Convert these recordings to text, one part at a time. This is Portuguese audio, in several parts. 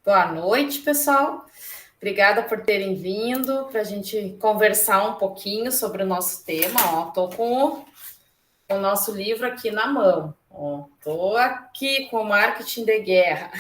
Boa noite, pessoal. Obrigada por terem vindo para a gente conversar um pouquinho sobre o nosso tema. Estou com o nosso livro aqui na mão. Estou aqui com o Marketing de Guerra.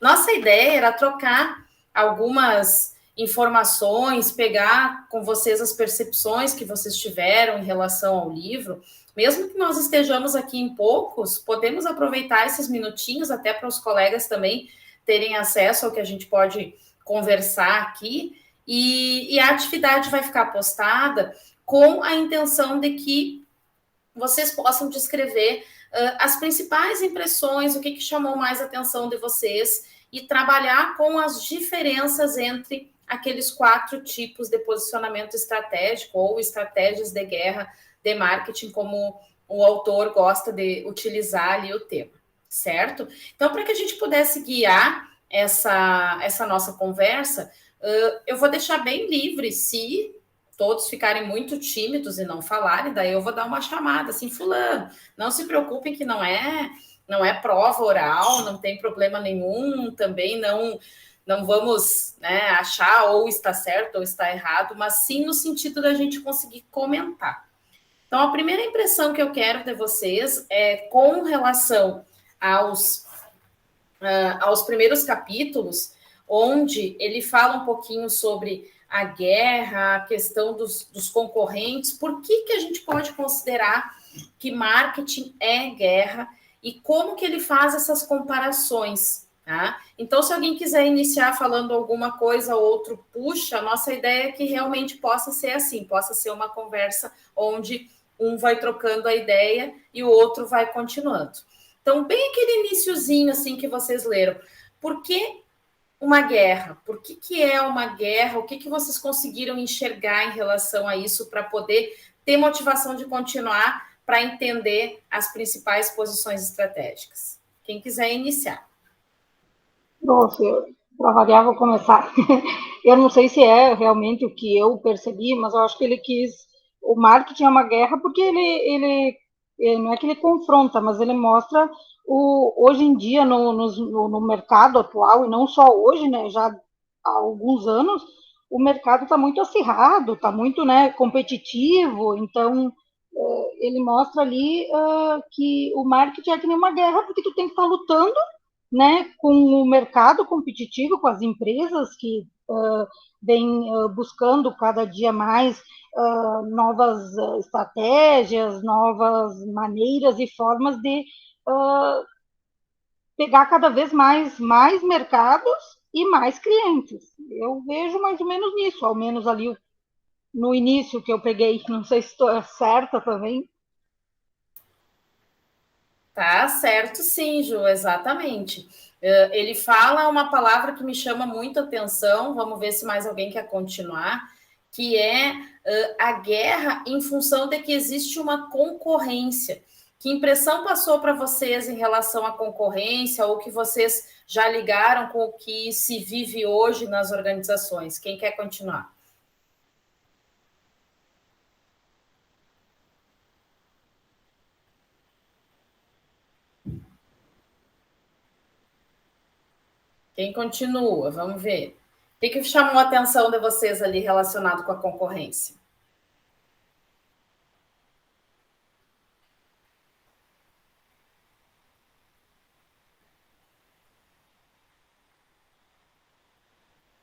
Nossa ideia era trocar algumas informações, pegar com vocês as percepções que vocês tiveram em relação ao livro. Mesmo que nós estejamos aqui em poucos, podemos aproveitar esses minutinhos até para os colegas também terem acesso ao que a gente pode conversar aqui. E a atividade vai ficar postada com a intenção de que vocês possam descrever as principais impressões, o que chamou mais a atenção de vocês e trabalhar com as diferenças entre aqueles 4 tipos de posicionamento estratégico ou estratégias de guerra de marketing, como o autor gosta de utilizar ali o tema, certo? Então, para que a gente pudesse guiar essa nossa conversa, eu vou deixar bem livre, se todos ficarem muito tímidos e não falarem, daí eu vou dar uma chamada, assim, fulano, não se preocupem que não é prova oral, não tem problema nenhum, também não vamos, né, achar ou está certo ou está errado, mas sim no sentido da gente conseguir comentar. Então, a primeira impressão que eu quero de vocês é com relação aos primeiros capítulos, onde ele fala um pouquinho sobre a guerra, a questão dos concorrentes, por que a gente pode considerar que marketing é guerra e como que ele faz essas comparações. Tá? Então, se alguém quiser iniciar falando alguma coisa, outro puxa, a nossa ideia é que realmente possa ser assim, possa ser uma conversa onde um vai trocando a ideia e o outro vai continuando. Então, bem aquele iniciozinho assim que vocês leram. Por que uma guerra? Por que é uma guerra? O que vocês conseguiram enxergar em relação a isso para poder ter motivação de continuar, para entender as principais posições estratégicas? Quem quiser iniciar. Nossa, para variar, vou começar. Eu não sei se é realmente o que eu percebi, mas eu acho que ele quis. O marketing é uma guerra porque ele não é que ele confronta, mas ele mostra hoje em dia no mercado atual, e não só hoje, né, já há alguns anos, o mercado está muito acirrado, está muito, né, competitivo, então ele mostra ali que o marketing é que nem uma guerra, porque tu tem que estar lutando, né, com o mercado competitivo, com as empresas que vêm buscando cada dia mais novas estratégias, novas maneiras e formas de pegar cada vez mais mercados e mais clientes. Eu vejo mais ou menos nisso, ao menos ali no início que eu peguei, não sei se estou certa também. Tá certo, sim, Ju, exatamente. Ele fala uma palavra que me chama muito atenção, vamos ver se mais alguém quer continuar, que é a guerra em função de que existe uma concorrência. Que impressão passou para vocês em relação à concorrência, ou que vocês já ligaram com o que se vive hoje nas organizações? Quem quer continuar? Quem continua? Vamos ver. O que chamou a atenção de vocês ali relacionado com a concorrência?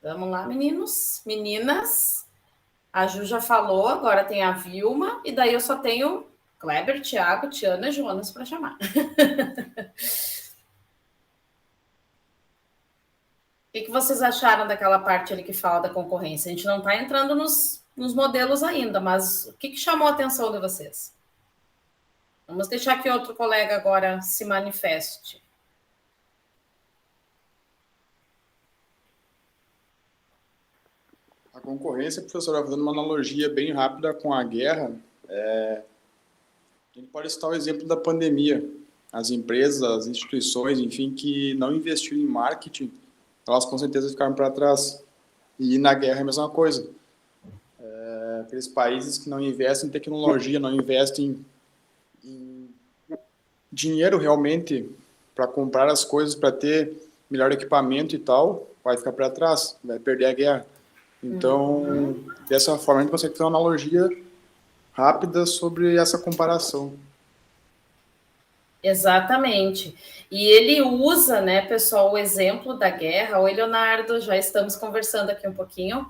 Vamos lá, meninos, meninas. A Ju já falou, agora tem a Vilma, e daí eu só tenho Kleber, Thiago, Tiana e Jonas para chamar. O que vocês acharam daquela parte ali que fala da concorrência? A gente não está entrando nos modelos ainda, mas o que chamou a atenção de vocês? Vamos deixar que outro colega agora se manifeste. A concorrência, professora, fazendo uma analogia bem rápida com a guerra, a gente pode citar o exemplo da pandemia. As empresas, as instituições, enfim, que não investiram em marketing, elas com certeza ficaram para trás. E na guerra é a mesma coisa. Aqueles países que não investem em tecnologia, não investem em dinheiro realmente para comprar as coisas, para ter melhor equipamento e tal, vai ficar para trás, vai perder a guerra. Então, dessa forma, a gente consegue ter uma analogia rápida sobre essa comparação. Exatamente. E ele usa, né, pessoal, o exemplo da guerra. Oi, Leonardo, já estamos conversando aqui um pouquinho.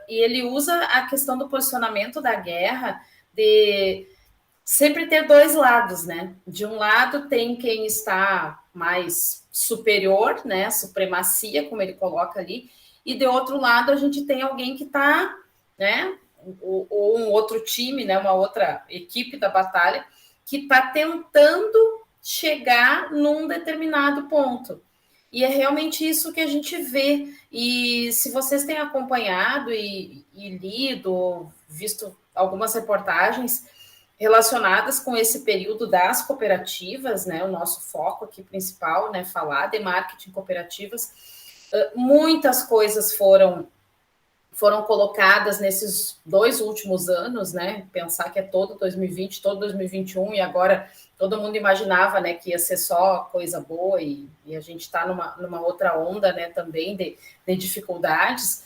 E ele usa a questão do posicionamento da guerra de sempre ter dois lados, né? De um lado tem quem está mais superior, né? Supremacia, como ele coloca ali, e de outro lado a gente tem alguém que está, né? Ou um outro time, né? Uma outra equipe da batalha que está tentando chegar num determinado ponto. E é realmente isso que a gente vê. E se vocês têm acompanhado e lido, visto algumas reportagens relacionadas com esse período das cooperativas, né, o nosso foco aqui principal, né, falar de marketing cooperativas, muitas coisas foram colocadas nesses 2 últimos anos, né? Pensar que é todo 2020, todo 2021, e agora todo mundo imaginava, né, que ia ser só coisa boa, e a gente está numa outra onda, né, também de dificuldades.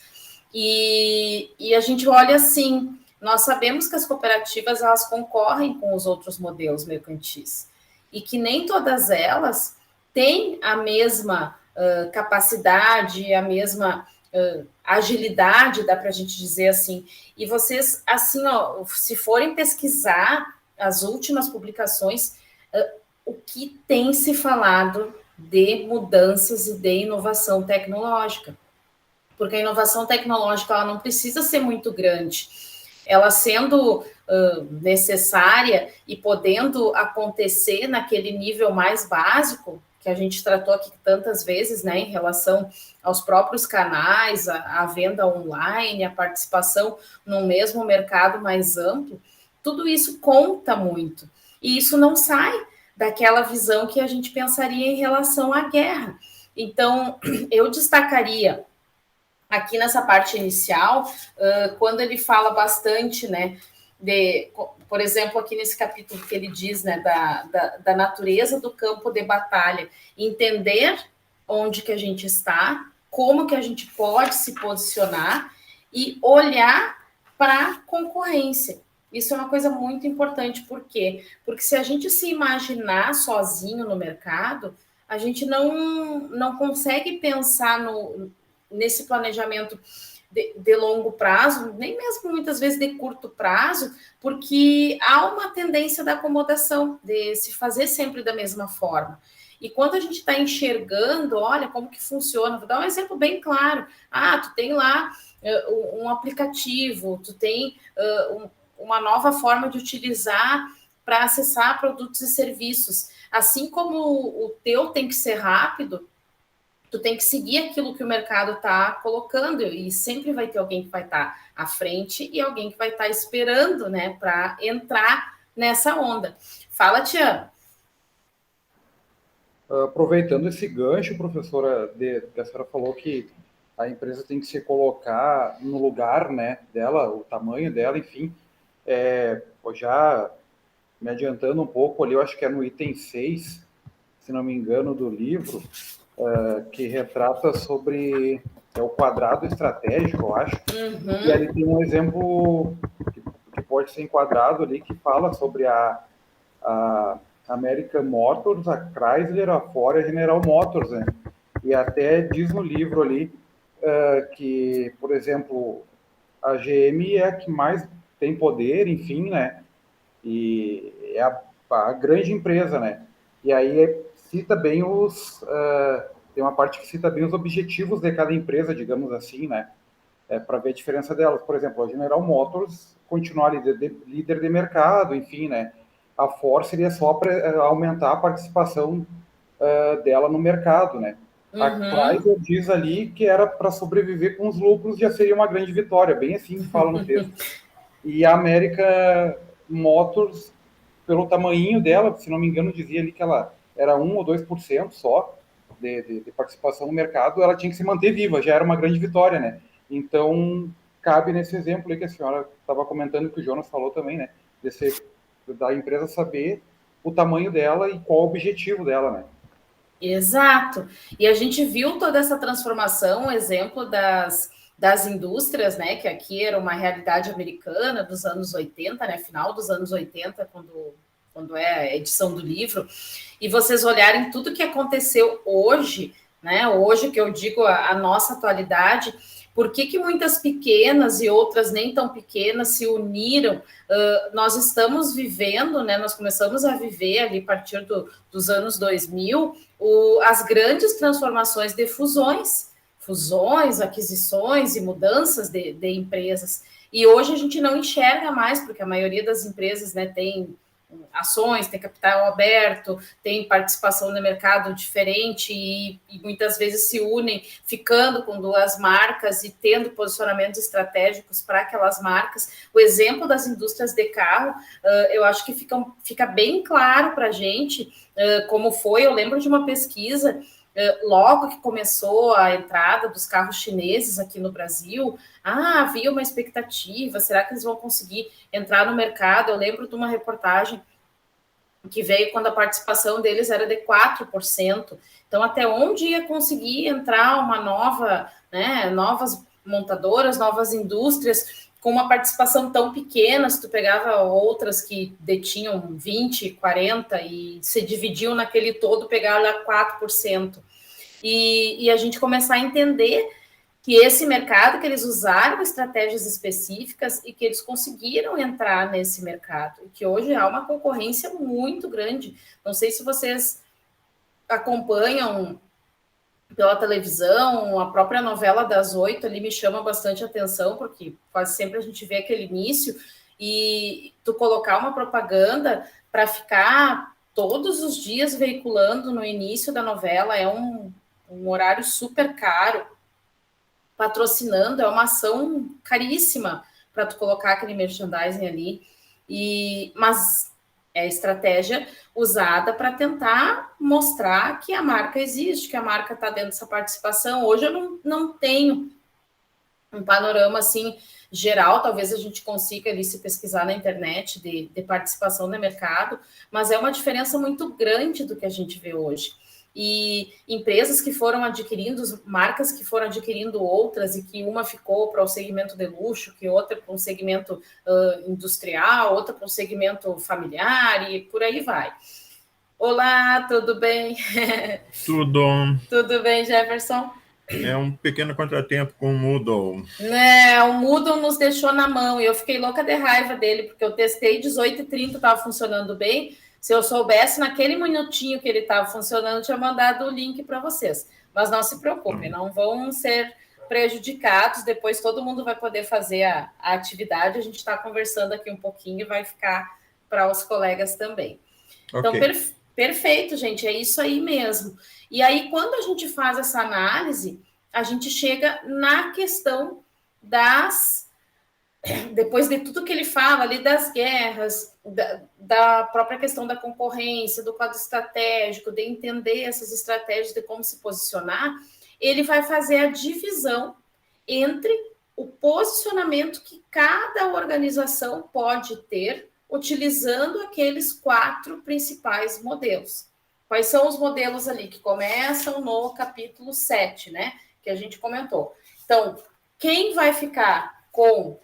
E a gente olha assim, nós sabemos que as cooperativas elas concorrem com os outros modelos mercantis, e que nem todas elas têm a mesma capacidade, a mesma agilidade, dá para a gente dizer assim. E vocês, assim, ó, se forem pesquisar as últimas publicações, o que tem se falado de mudanças e de inovação tecnológica. Porque a inovação tecnológica ela não precisa ser muito grande. Ela sendo necessária e podendo acontecer naquele nível mais básico, que a gente tratou aqui tantas vezes, né, em relação aos próprios canais, a venda online, a participação num mesmo mercado mais amplo, tudo isso conta muito. E isso não sai daquela visão que a gente pensaria em relação à guerra. Então, eu destacaria aqui nessa parte inicial, quando ele fala bastante, né, por exemplo, aqui nesse capítulo que ele diz, né, da natureza do campo de batalha, entender onde que a gente está, como que a gente pode se posicionar e olhar para a concorrência. Isso é uma coisa muito importante, por quê? Porque se a gente se imaginar sozinho no mercado, a gente não consegue pensar nesse planejamento de longo prazo, nem mesmo muitas vezes de curto prazo, porque há uma tendência da acomodação, de se fazer sempre da mesma forma. E quando a gente está enxergando, olha como que funciona, vou dar um exemplo bem claro. Tu tem lá um aplicativo, tu tem uma nova forma de utilizar para acessar produtos e serviços. Assim como o teu tem que ser rápido, tu tem que seguir aquilo que o mercado está colocando, e sempre vai ter alguém que vai estar à frente e alguém que vai estar esperando, né, para entrar nessa onda. Fala, Tiana. Aproveitando esse gancho, professora, que a senhora falou que a empresa tem que se colocar no lugar, né, dela, o tamanho dela, enfim, já me adiantando um pouco ali, eu acho que é no item 6, se não me engano, do livro, que retrata sobre o quadrado estratégico, eu acho. E ali tem um exemplo que pode ser enquadrado ali, que fala sobre a American Motors, a Chrysler, a Ford e a General Motors, né? E até diz no livro ali que, por exemplo, a GM é a que mais tem poder, enfim, né? E é a grande empresa, né? E aí cita bem tem uma parte que cita bem os objetivos de cada empresa, digamos assim, né? Para ver a diferença delas. Por exemplo, a General Motors continuar líder de mercado, enfim, né? A Ford seria só para aumentar a participação dela no mercado, né? A Chrysler diz ali que era para sobreviver com os lucros, já seria uma grande vitória, bem assim que fala no texto. E a American Motors, pelo tamanho dela, se não me engano, dizia ali que ela era 1 ou 2% só de participação no mercado, ela tinha que se manter viva, já era uma grande vitória, né? Então, cabe nesse exemplo aí que a senhora estava comentando, que o Jonas falou também, né? Da empresa saber o tamanho dela e qual o objetivo dela, né? Exato. E a gente viu toda essa transformação, exemplo das indústrias, né, que aqui era uma realidade americana dos anos 80, né, final dos anos 80, quando é a edição do livro, e vocês olharem tudo que aconteceu hoje, né, hoje que eu digo a nossa atualidade, por que muitas pequenas e outras nem tão pequenas se uniram? Nós estamos vivendo, né, nós começamos a viver ali a partir dos anos 2000, as grandes transformações de fusões, aquisições e mudanças de empresas. E hoje a gente não enxerga mais, porque a maioria das empresas, né, tem ações, tem capital aberto, tem participação no mercado diferente e muitas vezes se unem, ficando com duas marcas e tendo posicionamentos estratégicos para aquelas marcas. O exemplo das indústrias de carro, eu acho que fica bem claro para a gente como foi. Eu lembro de uma pesquisa logo que começou a entrada dos carros chineses aqui no Brasil, havia uma expectativa, será que eles vão conseguir entrar no mercado? Eu lembro de uma reportagem que veio quando a participação deles era de 4%. Então, até onde ia conseguir entrar uma novas montadoras, novas indústrias, com uma participação tão pequena, se tu pegava outras que detinham 20%, 40% e se dividiam naquele todo, pegava 4%. E a gente começar a entender que esse mercado, que eles usaram estratégias específicas e que eles conseguiram entrar nesse mercado, e que hoje há uma concorrência muito grande. Não sei se vocês acompanham pela televisão, a própria novela das 8 ali me chama bastante atenção, porque quase sempre a gente vê aquele início, e tu colocar uma propaganda para ficar todos os dias veiculando no início da novela é um horário super caro, patrocinando, é uma ação caríssima para tu colocar aquele merchandising ali, mas é estratégia usada para tentar mostrar que a marca existe, que a marca está dentro dessa participação. Hoje eu não tenho um panorama assim geral, talvez a gente consiga ali se pesquisar na internet de participação no mercado, mas é uma diferença muito grande do que a gente vê hoje. E empresas que foram adquirindo, marcas que foram adquirindo outras, e que uma ficou para o segmento de luxo, que outra para um segmento industrial, outra para um segmento familiar, e por aí vai. Olá, tudo bem? Tudo. Tudo bem, Jefferson? É um pequeno contratempo com o Moodle. O Moodle nos deixou na mão, e eu fiquei louca de raiva dele, porque eu testei 18h30, estava funcionando bem. Se eu soubesse, naquele minutinho que ele estava funcionando, eu tinha mandado o link para vocês. Mas não se preocupem, não vão ser prejudicados. Depois todo mundo vai poder fazer a atividade. A gente está conversando aqui um pouquinho e vai ficar para os colegas também. Então, perfeito, gente, é isso aí mesmo. E aí, quando a gente faz essa análise, a gente chega na questão depois de tudo que ele fala ali das guerras, da própria questão da concorrência, do quadro estratégico, de entender essas estratégias de como se posicionar, ele vai fazer a divisão entre o posicionamento que cada organização pode ter utilizando aqueles 4 principais modelos. Quais são os modelos ali que começam no capítulo 7, né? Que a gente comentou. Então, quem vai ficar com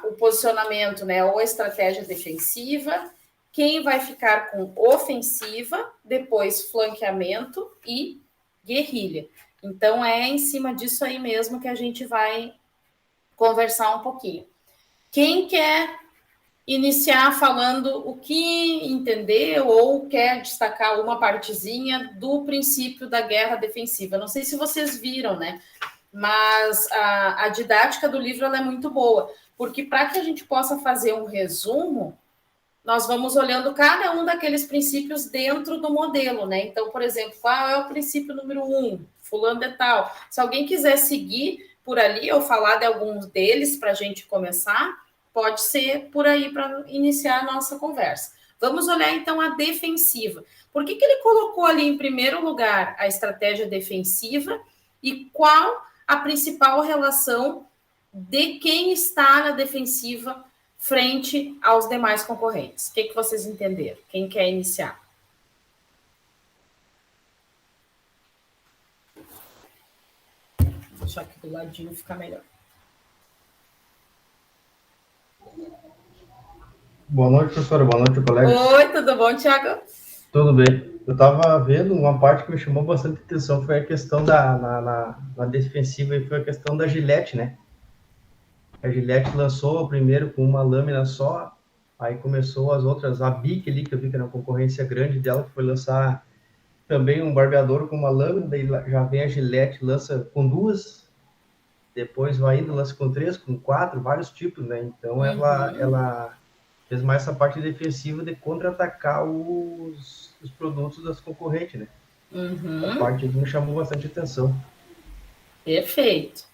o posicionamento, né, ou a estratégia defensiva, quem vai ficar com ofensiva, depois flanqueamento e guerrilha. Então, é em cima disso aí mesmo que a gente vai conversar um pouquinho. Quem quer iniciar falando o que entendeu ou quer destacar uma partezinha do princípio da guerra defensiva? Não sei se vocês viram, né? Mas a didática do livro ela é muito boa, porque para que a gente possa fazer um resumo, nós vamos olhando cada um daqueles princípios dentro do modelo, né? Então, por exemplo, qual é o princípio número 1? Fulano de tal. Se alguém quiser seguir por ali ou falar de alguns deles para a gente começar, pode ser por aí para iniciar a nossa conversa. Vamos olhar, então, a defensiva. Por que ele colocou ali, em primeiro lugar, a estratégia defensiva e qual a principal relação de quem está na defensiva frente aos demais concorrentes? O que vocês entenderam? Quem quer iniciar? deixar aqui do ladinho, fica melhor. Boa noite, professora. Boa noite, colegas. Oi, tudo bom, Thiago? Tudo bem. Eu estava vendo uma parte que me chamou bastante atenção, foi a questão na defensiva, e foi a questão da Gillette, né? A Gillette lançou primeiro com uma lâmina só, aí começou as outras, a Bic ali, que eu vi que era uma concorrência grande dela, que foi lançar também um barbeador com uma lâmina, daí já vem a Gillette, lança com duas, depois vai indo, lança com três, com quatro, vários tipos, né? Então ela fez mais essa parte defensiva de contra-atacar os produtos das concorrentes, né? A parte que me chamou bastante atenção. Perfeito.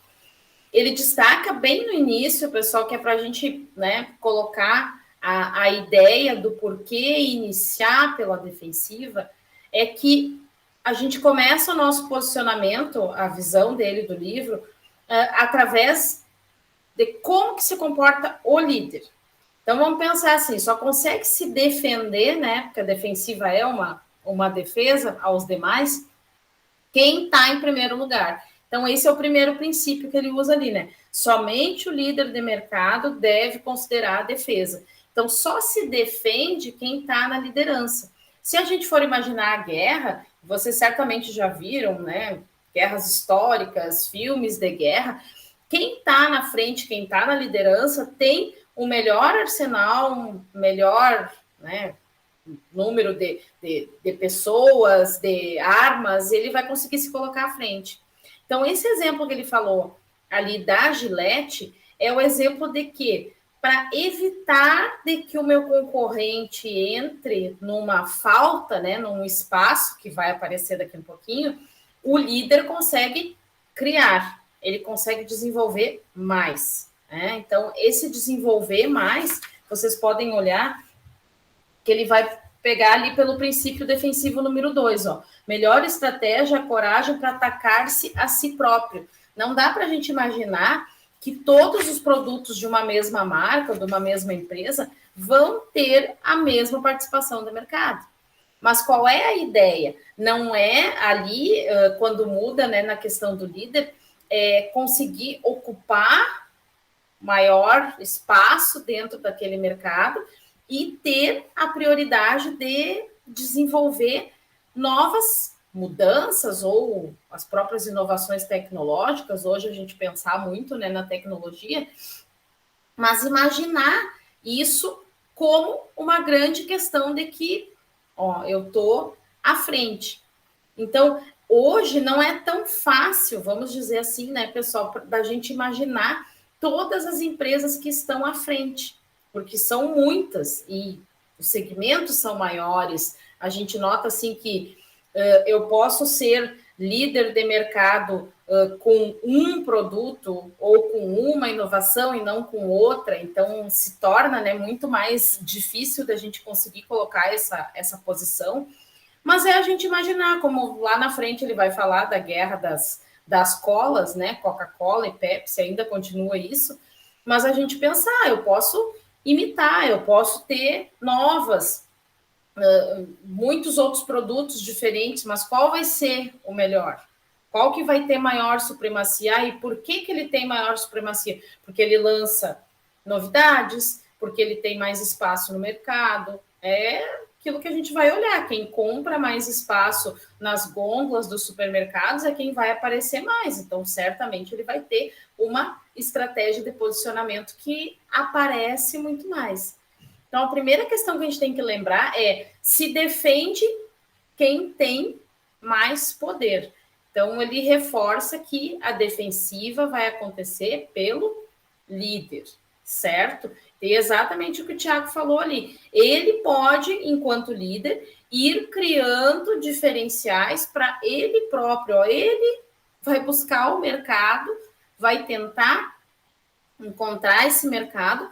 Ele destaca bem no início, pessoal, que é para a gente, né, colocar a ideia do porquê iniciar pela defensiva, é que a gente começa o nosso posicionamento, a visão dele do livro, através de como que se comporta o líder. Então, vamos pensar assim, só consegue se defender, né, porque a defensiva é uma defesa aos demais, quem está em primeiro lugar. Então, esse é o primeiro princípio que ele usa ali, né? Somente o líder de mercado deve considerar a defesa. Então, só se defende quem está na liderança. Se a gente for imaginar a guerra, vocês certamente já viram, né? Guerras históricas, filmes de guerra. Quem está na frente, quem está na liderança, tem o melhor arsenal, um melhor, né, número de pessoas, de armas, ele vai conseguir se colocar à frente. Então, esse exemplo que ele falou ali da Gillette é o exemplo de que, para evitar de que o meu concorrente entre numa falta, né, num espaço que vai aparecer daqui a um pouquinho, o líder consegue criar, ele consegue desenvolver mais. Né? Então, esse desenvolver mais, vocês podem olhar que ele vai pegar ali pelo princípio defensivo número 2, ó. Melhor estratégia, coragem para atacar-se a si próprio. Não dá para a gente imaginar que todos os produtos de uma mesma marca, de uma mesma empresa, vão ter a mesma participação do mercado. Mas qual é a ideia? Não é ali, quando muda, né, na questão do líder, conseguir ocupar maior espaço dentro daquele mercado e ter a prioridade de desenvolver novas mudanças ou as próprias inovações tecnológicas. Hoje a gente pensar muito, né, na tecnologia, mas imaginar isso como uma grande questão de que, ó, eu estou à frente. Então, hoje não é tão fácil, vamos dizer assim, né, pessoal, da gente imaginar todas as empresas que estão à frente, porque são muitas e os segmentos são maiores. A gente nota assim que eu posso ser líder de mercado com um produto ou com uma inovação e não com outra, então se torna, né, muito mais difícil da gente conseguir colocar essa posição. Mas é a gente imaginar, como lá na frente ele vai falar da guerra das colas, né? Coca-Cola e Pepsi ainda continua isso, mas a gente pensar, eu posso imitar, eu posso ter muitos outros produtos diferentes, mas qual vai ser o melhor? Qual que vai ter maior supremacia? E por que ele tem maior supremacia? Porque ele lança novidades, porque ele tem mais espaço no mercado. É aquilo que a gente vai olhar. Quem compra mais espaço nas gôndolas dos supermercados é quem vai aparecer mais. Então, certamente, ele vai ter uma estratégia de posicionamento que aparece muito mais. Então, a primeira questão que a gente tem que lembrar é: se defende quem tem mais poder. Então, ele reforça que a defensiva vai acontecer pelo líder, certo? E exatamente o que o Thiago falou ali. Ele pode, enquanto líder, ir criando diferenciais para ele próprio. Ó, ele vai buscar o mercado, vai tentar encontrar esse mercado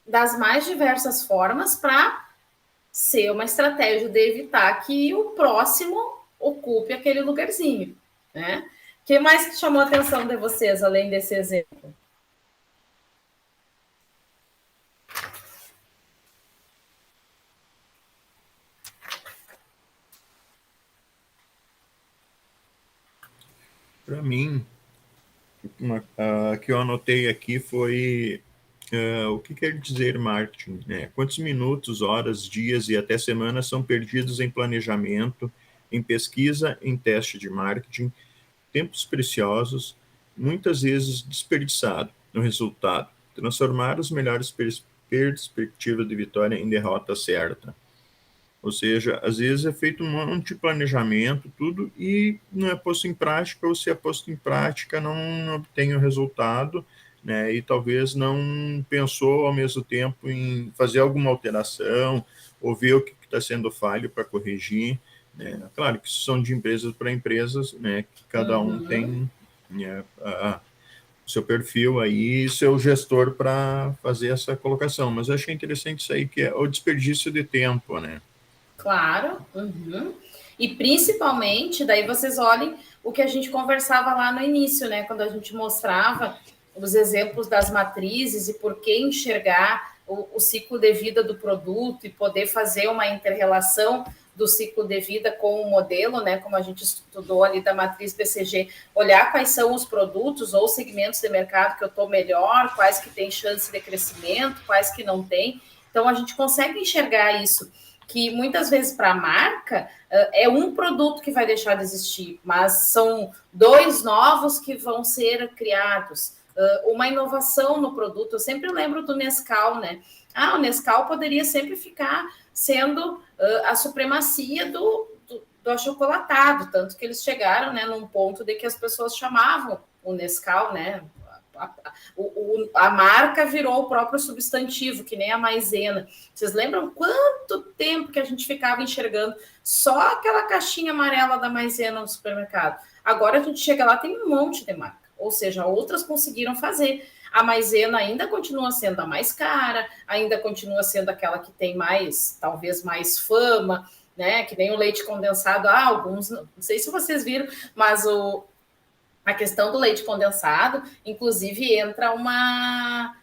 das mais diversas formas para ser uma estratégia de evitar que o próximo ocupe aquele lugarzinho, né? O que mais que chamou a atenção de vocês, além desse exemplo? Para mim, que eu anotei aqui foi o que quer dizer marketing, né? Quantos minutos, horas, dias e até semanas são perdidos em planejamento, em pesquisa, em teste de marketing, tempos preciosos, muitas vezes desperdiçado no resultado, transformar as melhores perspectivas de vitória em derrota certa. Ou seja, às vezes é feito um monte de planejamento, tudo, e não é posto em prática, ou se é posto em prática, não obtém o resultado, né? E talvez não pensou ao mesmo tempo em fazer alguma alteração, ou ver o que está sendo falho para corrigir, né? Claro que isso são de empresas para empresas, né? Que cada um tem, né, o seu perfil aí, e seu gestor para fazer essa colocação. Mas eu achei interessante isso aí, que é o desperdício de tempo, né? Claro. E principalmente, daí vocês olhem o que a gente conversava lá no início, né? Quando a gente mostrava os exemplos das matrizes e por que enxergar o ciclo de vida do produto e poder fazer uma inter-relação do ciclo de vida com o modelo, né? Como a gente estudou ali da matriz BCG, olhar quais são os produtos ou segmentos de mercado que eu estou melhor, quais que têm chance de crescimento, quais que não têm. Então, a gente consegue enxergar isso, que muitas vezes para a marca é um produto que vai deixar de existir, mas são 2 novos que vão ser criados, uma inovação no produto. Eu sempre lembro do Nescau, né? O Nescau poderia sempre ficar sendo a supremacia do achocolatado, tanto que eles chegaram, né, num ponto de que as pessoas chamavam o Nescau, né? A marca virou o próprio substantivo, que nem a maisena. Vocês lembram quanto tempo que a gente ficava enxergando só aquela caixinha amarela da maisena no supermercado? Agora a gente chega lá, tem um monte de marca, ou seja, outras conseguiram fazer. A maisena ainda continua sendo a mais cara, ainda continua sendo aquela que tem mais, talvez mais fama, né? Que nem o leite condensado. Alguns, não sei se vocês viram, mas a questão do leite condensado, inclusive, entra uma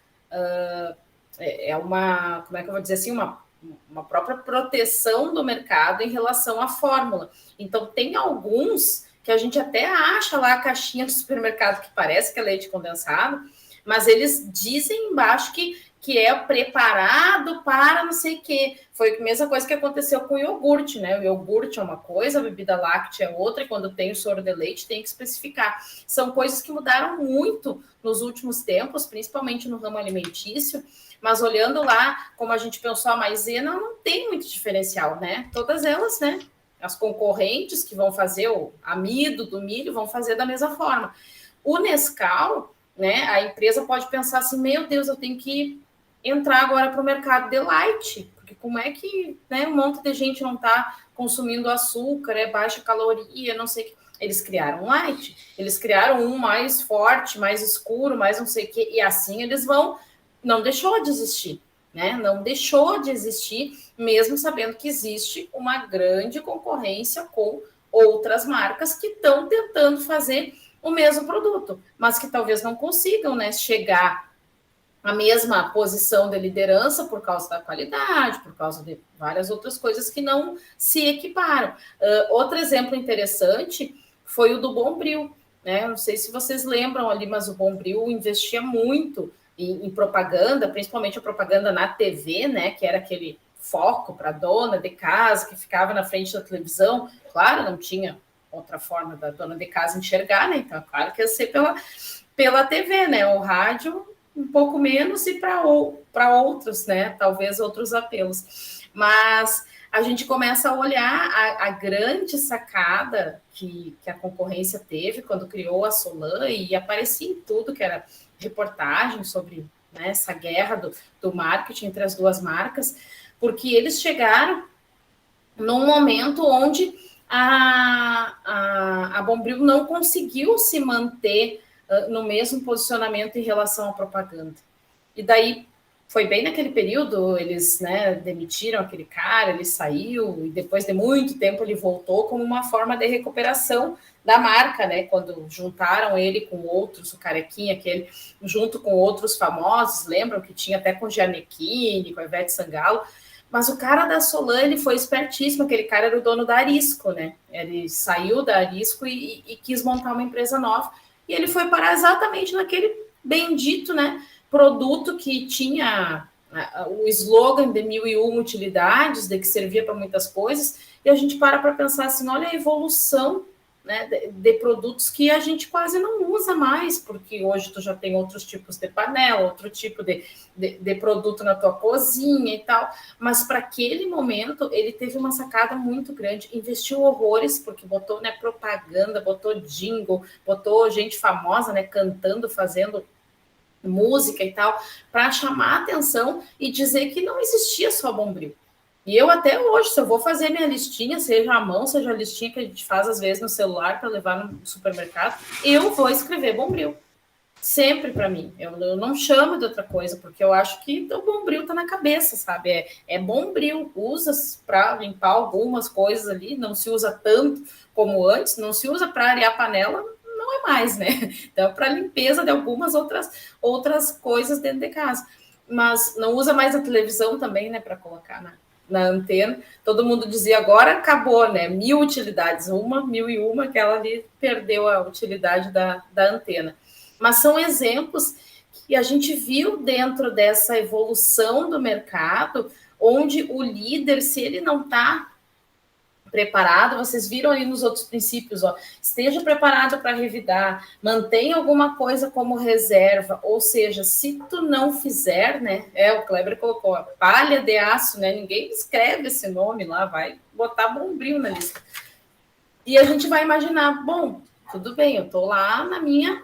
como é que eu vou dizer assim, uma própria proteção do mercado em relação à fórmula. Então, tem alguns que a gente até acha lá a caixinha do supermercado que parece que é leite condensado, mas eles dizem embaixo que é preparado para não sei o quê. Foi a mesma coisa que aconteceu com o iogurte, né? O iogurte é uma coisa, a bebida láctea é outra, e quando tem o soro de leite tem que especificar. São coisas que mudaram muito nos últimos tempos, principalmente no ramo alimentício, mas olhando lá, como a gente pensou, a maisena não tem muito diferencial, né? Todas elas, né? As concorrentes que vão fazer o amido do milho vão fazer da mesma forma. O Nescau, né? A empresa pode pensar assim, meu Deus, eu tenho que entrar agora para o mercado de light, porque como é que, né, um monte de gente não está consumindo açúcar, é baixa caloria, não sei o que. Eles criaram um light, eles criaram um mais forte, mais escuro, mais não sei o que, e assim eles vão, não deixou de existir, né? Não deixou de existir, mesmo sabendo que existe uma grande concorrência com outras marcas que estão tentando fazer o mesmo produto, mas que talvez não consigam, né, chegar a mesma posição de liderança por causa da qualidade, por causa de várias outras coisas que não se equiparam. Outro exemplo interessante foi o do Bombril, né? Não sei se vocês lembram ali, mas o Bombril investia muito em propaganda, principalmente a propaganda na TV, né? Que era aquele foco para a dona de casa que ficava na frente da televisão. Claro, não tinha outra forma da dona de casa enxergar, né? Então, claro que ia ser pela TV, né? O rádio um pouco menos e para outros, né? Talvez outros apelos. Mas a gente começa a olhar a grande sacada que a concorrência teve quando criou a Solan, e aparecia em tudo que era reportagem sobre, né, essa guerra do marketing entre as duas marcas, porque eles chegaram num momento onde a Bombril não conseguiu se manter no mesmo posicionamento em relação à propaganda. E daí, foi bem naquele período, eles, né, demitiram aquele cara, ele saiu, e depois de muito tempo ele voltou como uma forma de recuperação da marca, né, quando juntaram ele com outros, o Carequinha, aquele, junto com outros famosos, lembram que tinha até com Gianecchini, com a Ivete Sangalo, mas o cara da Solan, ele foi espertíssimo, aquele cara era o dono da Arisco, né, ele saiu da Arisco e quis montar uma empresa nova, e ele foi parar exatamente naquele bendito, né, produto que tinha o slogan de 1001 utilidades, de que servia para muitas coisas, e a gente para pensar assim, olha a evolução, né, de produtos que a gente quase não usa mais, porque hoje tu já tem outros tipos de panela, outro tipo de produto na tua cozinha e tal, mas para aquele momento ele teve uma sacada muito grande, investiu horrores, porque botou, né, propaganda, botou jingle, botou gente famosa, né, cantando, fazendo música e tal, para chamar a atenção e dizer que não existia só Bombril. E eu até hoje, se eu vou fazer minha listinha, seja à mão, seja a listinha que a gente faz às vezes no celular para levar no supermercado, eu vou escrever Bombril. Sempre para mim. Eu não chamo de outra coisa, porque eu acho que o Bombril tá na cabeça, sabe? É Bombril. Usa para limpar algumas coisas ali, não se usa tanto como antes, não se usa para arear panela, não é mais, né? Então, para limpeza de algumas outras coisas dentro de casa. Mas não usa mais a televisão também, né, para colocar na antena. Todo mundo dizia, agora acabou, né? 1000 utilidades, 1001, que ela ali perdeu a utilidade da antena. Mas são exemplos que a gente viu dentro dessa evolução do mercado, onde o líder, se ele não está preparado, vocês viram aí nos outros princípios, ó, esteja preparado para revidar, mantenha alguma coisa como reserva, ou seja, se tu não fizer, né, o Kleber colocou, a palha de aço, né, ninguém escreve esse nome lá, vai botar Bombril na lista. E a gente vai imaginar, bom, tudo bem, eu estou lá na minha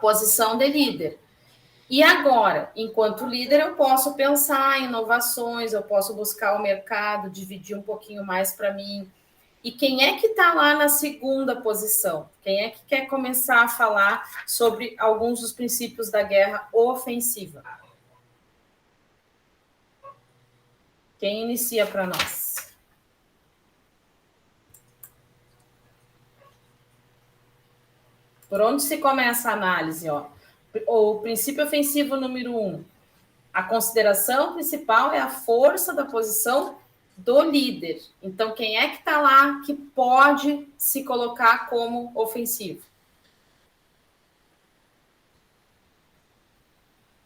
posição de líder. E agora, enquanto líder, eu posso pensar em inovações, eu posso buscar o mercado, dividir um pouquinho mais para mim. E quem é que está lá na segunda posição? Quem é que quer começar a falar sobre alguns dos princípios da guerra ofensiva? Quem inicia para nós? Por onde se começa a análise, ó? O princípio ofensivo número 1. A consideração principal é a força da posição do líder. Então, quem é que está lá que pode se colocar como ofensivo?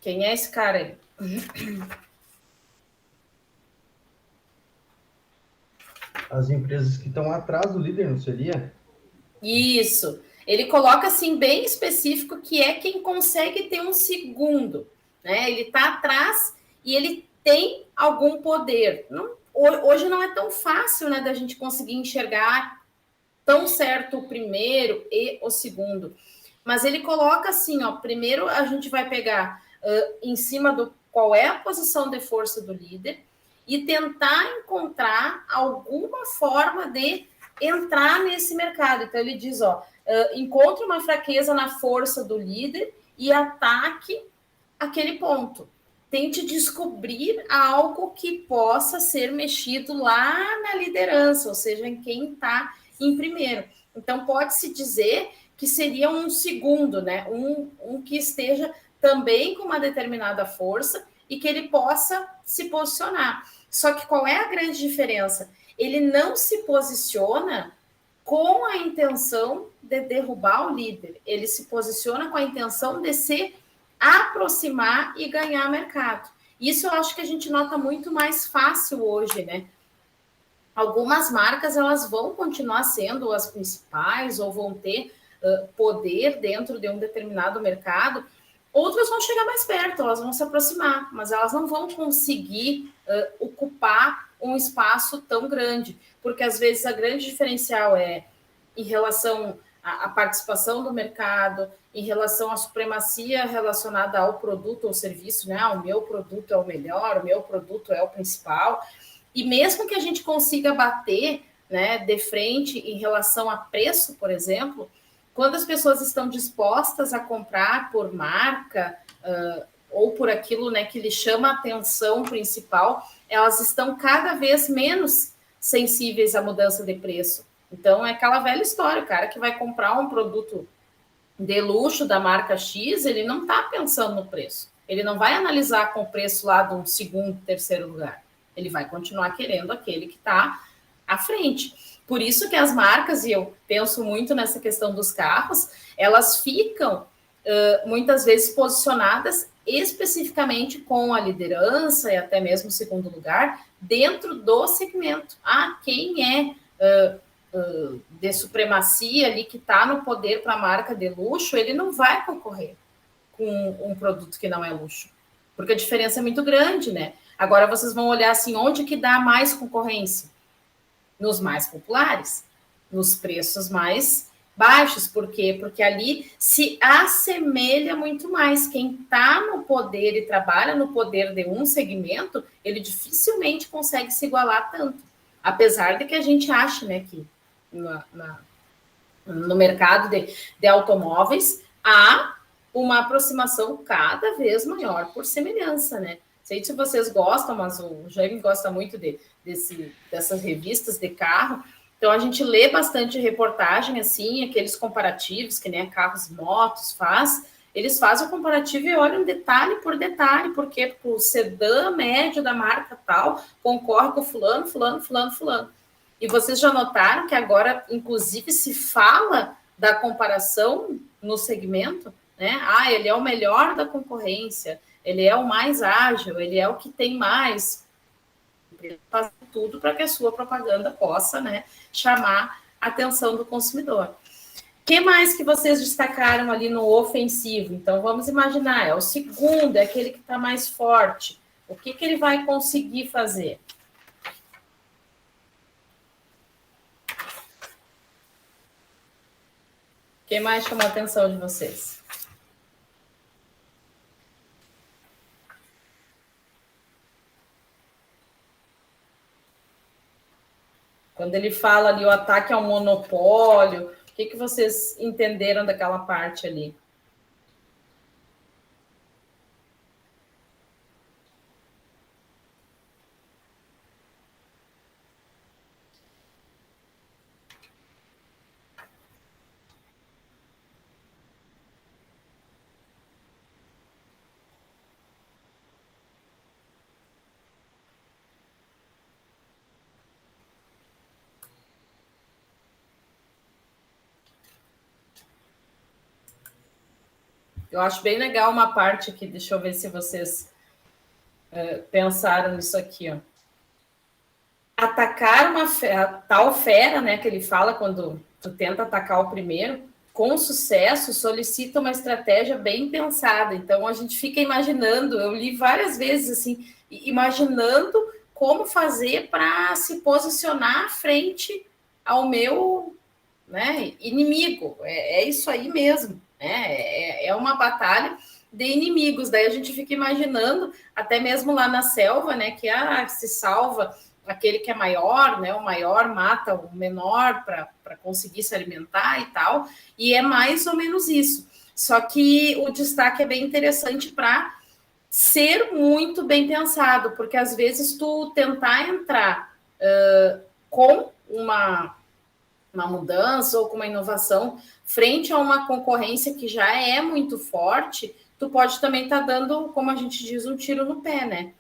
Quem é esse cara aí? As empresas que estão atrás do líder, não seria? Isso. Ele coloca assim bem específico que é quem consegue ter um segundo, né? Ele está atrás e ele tem algum poder. Hoje não é tão fácil, né, da gente conseguir enxergar tão certo o primeiro e o segundo. Mas ele coloca assim, ó, primeiro a gente vai pegar em cima do qual é a posição de força do líder e tentar encontrar alguma forma de entrar nesse mercado. Então ele diz, ó, encontre uma fraqueza na força do líder e ataque aquele ponto. Tente descobrir algo que possa ser mexido lá na liderança, ou seja, em quem está em primeiro. Então, pode-se dizer que seria um segundo, né? Um que esteja também com uma determinada força e que ele possa se posicionar. Só que qual é a grande diferença? Ele não se posiciona com a intenção de derrubar o líder. Ele se posiciona com a intenção de se aproximar e ganhar mercado. Isso eu acho que a gente nota muito mais fácil hoje, né? Algumas marcas, elas vão continuar sendo as principais ou vão ter poder dentro de um determinado mercado. Outras vão chegar mais perto, elas vão se aproximar, mas elas não vão conseguir ocupar um espaço tão grande, porque às vezes a grande diferencial é em relação à participação do mercado, em relação à supremacia relacionada ao produto ou serviço, né? O meu produto é o melhor, o meu produto é o principal. E mesmo que a gente consiga bater, né, de frente em relação a preço, por exemplo, quando as pessoas estão dispostas a comprar por marca ou por aquilo, né, que lhe chama a atenção principal, elas estão cada vez menos sensíveis à mudança de preço. Então, é aquela velha história, o cara que vai comprar um produto de luxo da marca X, ele não está pensando no preço. Ele não vai analisar com o preço lá de um segundo, terceiro lugar. Ele vai continuar querendo aquele que está à frente. Por isso que as marcas, e eu penso muito nessa questão dos carros, elas ficam muitas vezes posicionadas especificamente com a liderança e até mesmo o segundo lugar dentro do segmento. Quem é de supremacia ali, que está no poder para a marca de luxo, ele não vai concorrer com um produto que não é luxo, porque a diferença é muito grande, né? Agora vocês vão olhar assim, onde que dá mais concorrência? Nos mais populares, nos preços mais baixos. Por quê? Porque ali se assemelha muito mais. Quem está no poder e trabalha no poder de um segmento, ele dificilmente consegue se igualar tanto. Apesar de que a gente acha, né, que no mercado de automóveis há uma aproximação cada vez maior por semelhança, né? Não sei se vocês gostam, mas o Jaime gosta muito dessas revistas de carro. Então, a gente lê bastante reportagem, assim, aqueles comparativos que nem a Carros e Motos faz. Eles fazem o comparativo e olham detalhe por detalhe, porque o sedã médio da marca tal concorre com fulano, fulano, fulano, fulano. E vocês já notaram que agora, inclusive, se fala da comparação no segmento, né? Ele é o melhor da concorrência, ele é o mais ágil, ele é o que tem mais. Faz tudo para que a sua propaganda possa, né, chamar a atenção do consumidor. O que mais que vocês destacaram ali no ofensivo? Então, vamos imaginar, é o segundo, é aquele que está mais forte. O que ele vai conseguir fazer? O que mais chamou a atenção de vocês? Quando ele fala ali o ataque ao monopólio, o que vocês entenderam daquela parte ali? Eu acho bem legal uma parte aqui, deixa eu ver se vocês pensaram nisso aqui, ó. Atacar tal fera, né, que ele fala quando tu tenta atacar o primeiro, com sucesso, solicita uma estratégia bem pensada. Então, a gente fica imaginando, eu li várias vezes, assim, imaginando como fazer para se posicionar frente ao meu, né, inimigo. É isso aí mesmo. É uma batalha de inimigos. Daí a gente fica imaginando, até mesmo lá na selva, né, que se salva aquele que é maior, né, o maior mata o menor para conseguir se alimentar e tal, e é mais ou menos isso. Só que o destaque é bem interessante para ser muito bem pensado, porque às vezes tu tentar entrar com uma mudança ou com uma inovação frente a uma concorrência que já é muito forte, tu pode também estar dando, como a gente diz, um tiro no pé, né?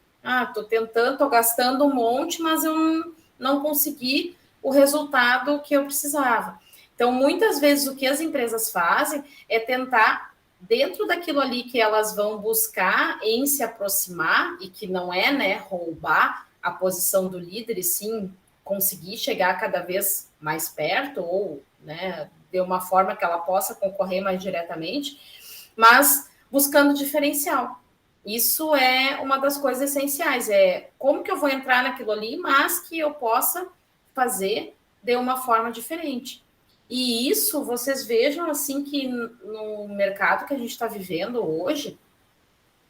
Tô tentando, tô gastando um monte, mas eu não consegui o resultado que eu precisava. Então, muitas vezes, o que as empresas fazem é tentar, dentro daquilo ali que elas vão buscar em se aproximar, e que não é, né, roubar a posição do líder, e sim conseguir chegar cada vez mais perto, ou, né, de uma forma que ela possa concorrer mais diretamente, mas buscando diferencial. Isso é uma das coisas essenciais, como que eu vou entrar naquilo ali, mas que eu possa fazer de uma forma diferente. E isso, vocês vejam, assim, que no mercado que a gente está vivendo hoje,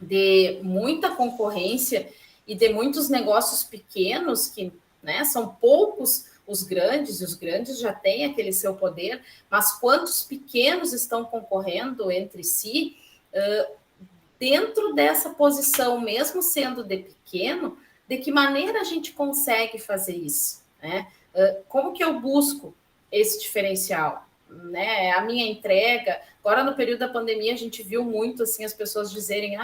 de muita concorrência e de muitos negócios pequenos, que, né, são poucos os grandes, e os grandes já têm aquele seu poder, mas quantos pequenos estão concorrendo entre si, dentro dessa posição, mesmo sendo de pequeno, de que maneira a gente consegue fazer isso, né? Como que eu busco esse diferencial? né, a minha entrega. Agora, no período da pandemia, a gente viu muito assim, as pessoas dizerem,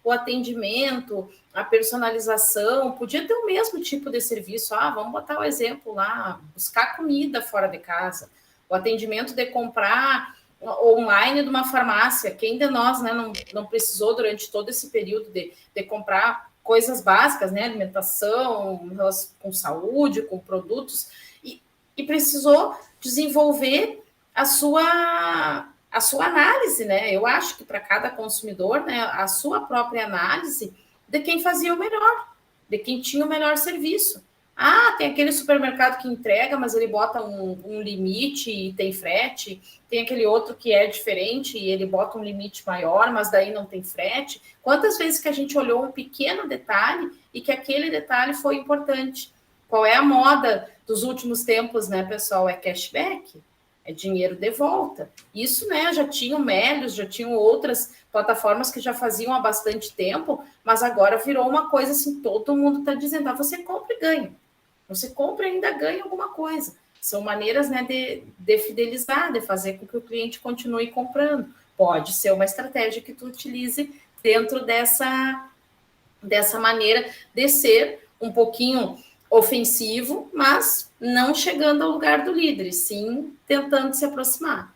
o atendimento, a personalização, podia ter o mesmo tipo de serviço. Vamos botar o exemplo lá, buscar comida fora de casa, o atendimento de comprar online de uma farmácia. Quem de nós, né, não precisou durante todo esse período de comprar coisas básicas, né, alimentação, com saúde, com produtos, e precisou desenvolver a sua análise, né? Eu acho que para cada consumidor, né, a sua própria análise de quem fazia o melhor, de quem tinha o melhor serviço. Tem aquele supermercado que entrega, mas ele bota um limite e tem frete. Tem aquele outro que é diferente e ele bota um limite maior, mas daí não tem frete. Quantas vezes que a gente olhou um pequeno detalhe e que aquele detalhe foi importante? Qual é a moda dos últimos tempos, né, pessoal? É cashback, é dinheiro de volta. Isso, né, já tinham Melios, já tinham outras plataformas que já faziam há bastante tempo, mas agora virou uma coisa assim, todo mundo está dizendo, você compra e ganha. Você compra e ainda ganha alguma coisa. São maneiras, né, de fidelizar, de fazer com que o cliente continue comprando. Pode ser uma estratégia que tu utilize dentro dessa maneira de ser um pouquinho ofensivo, mas não chegando ao lugar do líder, sim tentando se aproximar.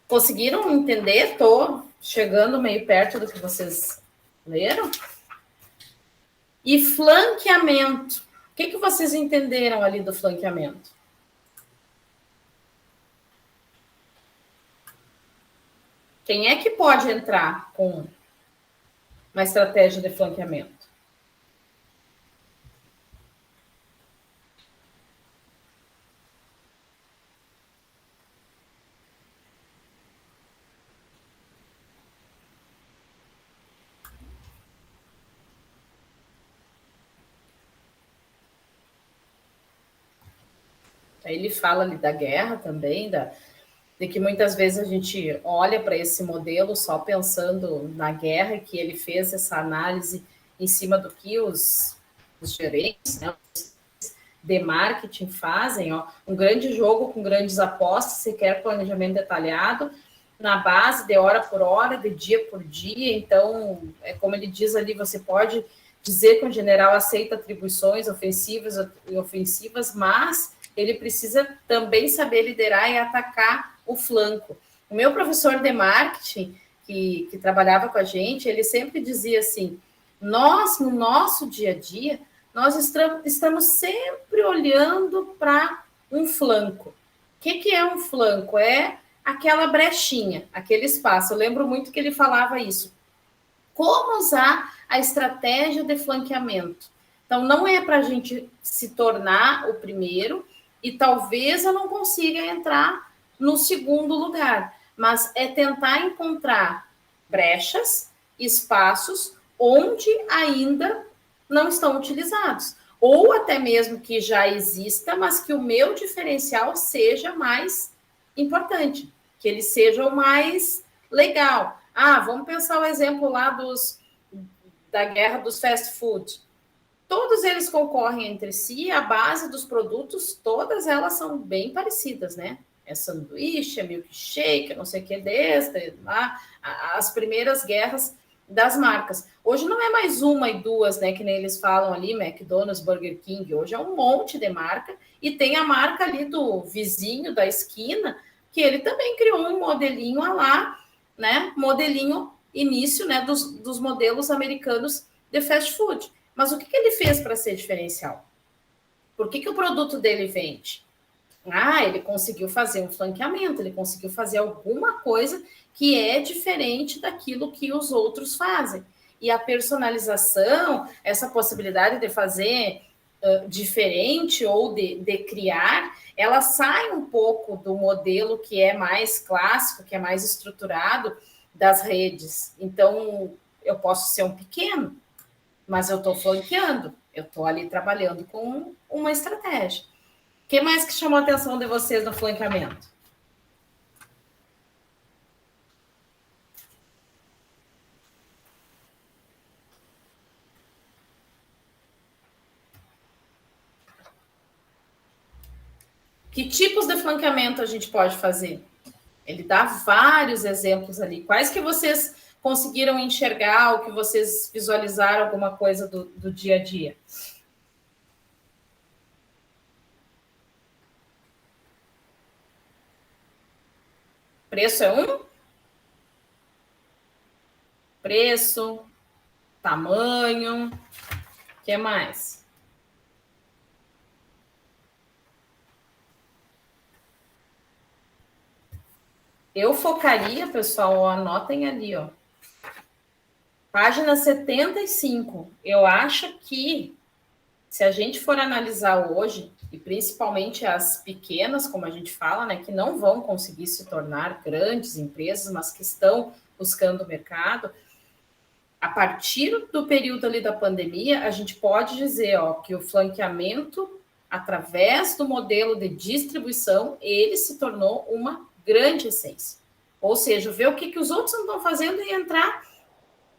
Conseguiram entender? Estou chegando meio perto do que vocês leram. E flanqueamento. O que vocês entenderam ali do flanqueamento? Quem é que pode entrar com uma estratégia de flanqueamento? Aí ele fala ali da guerra também, de que muitas vezes a gente olha para esse modelo só pensando na guerra, que ele fez essa análise em cima do que os gerentes, né, de marketing fazem, um grande jogo com grandes apostas, se quer planejamento detalhado, na base de hora por hora, de dia por dia. Então, é como ele diz ali, você pode dizer que o general aceita atribuições ofensivas, mas ele precisa também saber liderar e atacar o flanco. O meu professor de marketing, que trabalhava com a gente, ele sempre dizia assim, nós, no nosso dia a dia, nós estamos sempre olhando para um flanco. O que é um flanco? É aquela brechinha, aquele espaço. Eu lembro muito que ele falava isso. Como usar a estratégia de flanqueamento? Então, não é para a gente se tornar o primeiro, e talvez eu não consiga entrar no segundo lugar, mas é tentar encontrar brechas, espaços onde ainda não estão utilizados, ou até mesmo que já exista, mas que o meu diferencial seja mais importante, que ele seja o mais legal. Vamos pensar o exemplo lá da guerra dos fast food. Todos eles concorrem entre si, a base dos produtos, todas elas são bem parecidas, né? É sanduíche, é milkshake, não sei o que desta, lá, as primeiras guerras das marcas. Hoje não é mais uma e duas, né? Que nem eles falam ali, McDonald's, Burger King. Hoje é um monte de marca e tem a marca ali do vizinho da esquina, que ele também criou um modelinho lá, né? Modelinho início, né? Dos modelos americanos de fast food. Mas o que ele fez para ser diferencial? Por que o produto dele vende? Ele conseguiu fazer um flanqueamento, ele conseguiu fazer alguma coisa que é diferente daquilo que os outros fazem. E a personalização, essa possibilidade de fazer diferente ou de criar, ela sai um pouco do modelo que é mais clássico, que é mais estruturado das redes. Então, eu posso ser um pequeno, mas eu estou flanqueando, eu estou ali trabalhando com uma estratégia. O que mais que chamou a atenção de vocês no flanqueamento? Que tipos de flanqueamento a gente pode fazer? Ele dá vários exemplos ali. Quais que vocês conseguiram enxergar ou que vocês visualizaram alguma coisa do dia a dia? Preço é um? Preço, tamanho, o que mais? Eu focaria, pessoal, anotem ali, ó. Página 75. Eu acho que, se a gente for analisar hoje, e principalmente as pequenas, como a gente fala, né, que não vão conseguir se tornar grandes empresas, mas que estão buscando o mercado, a partir do período ali da pandemia, a gente pode dizer, ó, que o flanqueamento, através do modelo de distribuição, ele se tornou uma grande essência. Ou seja, ver o que os outros não estão fazendo e entrar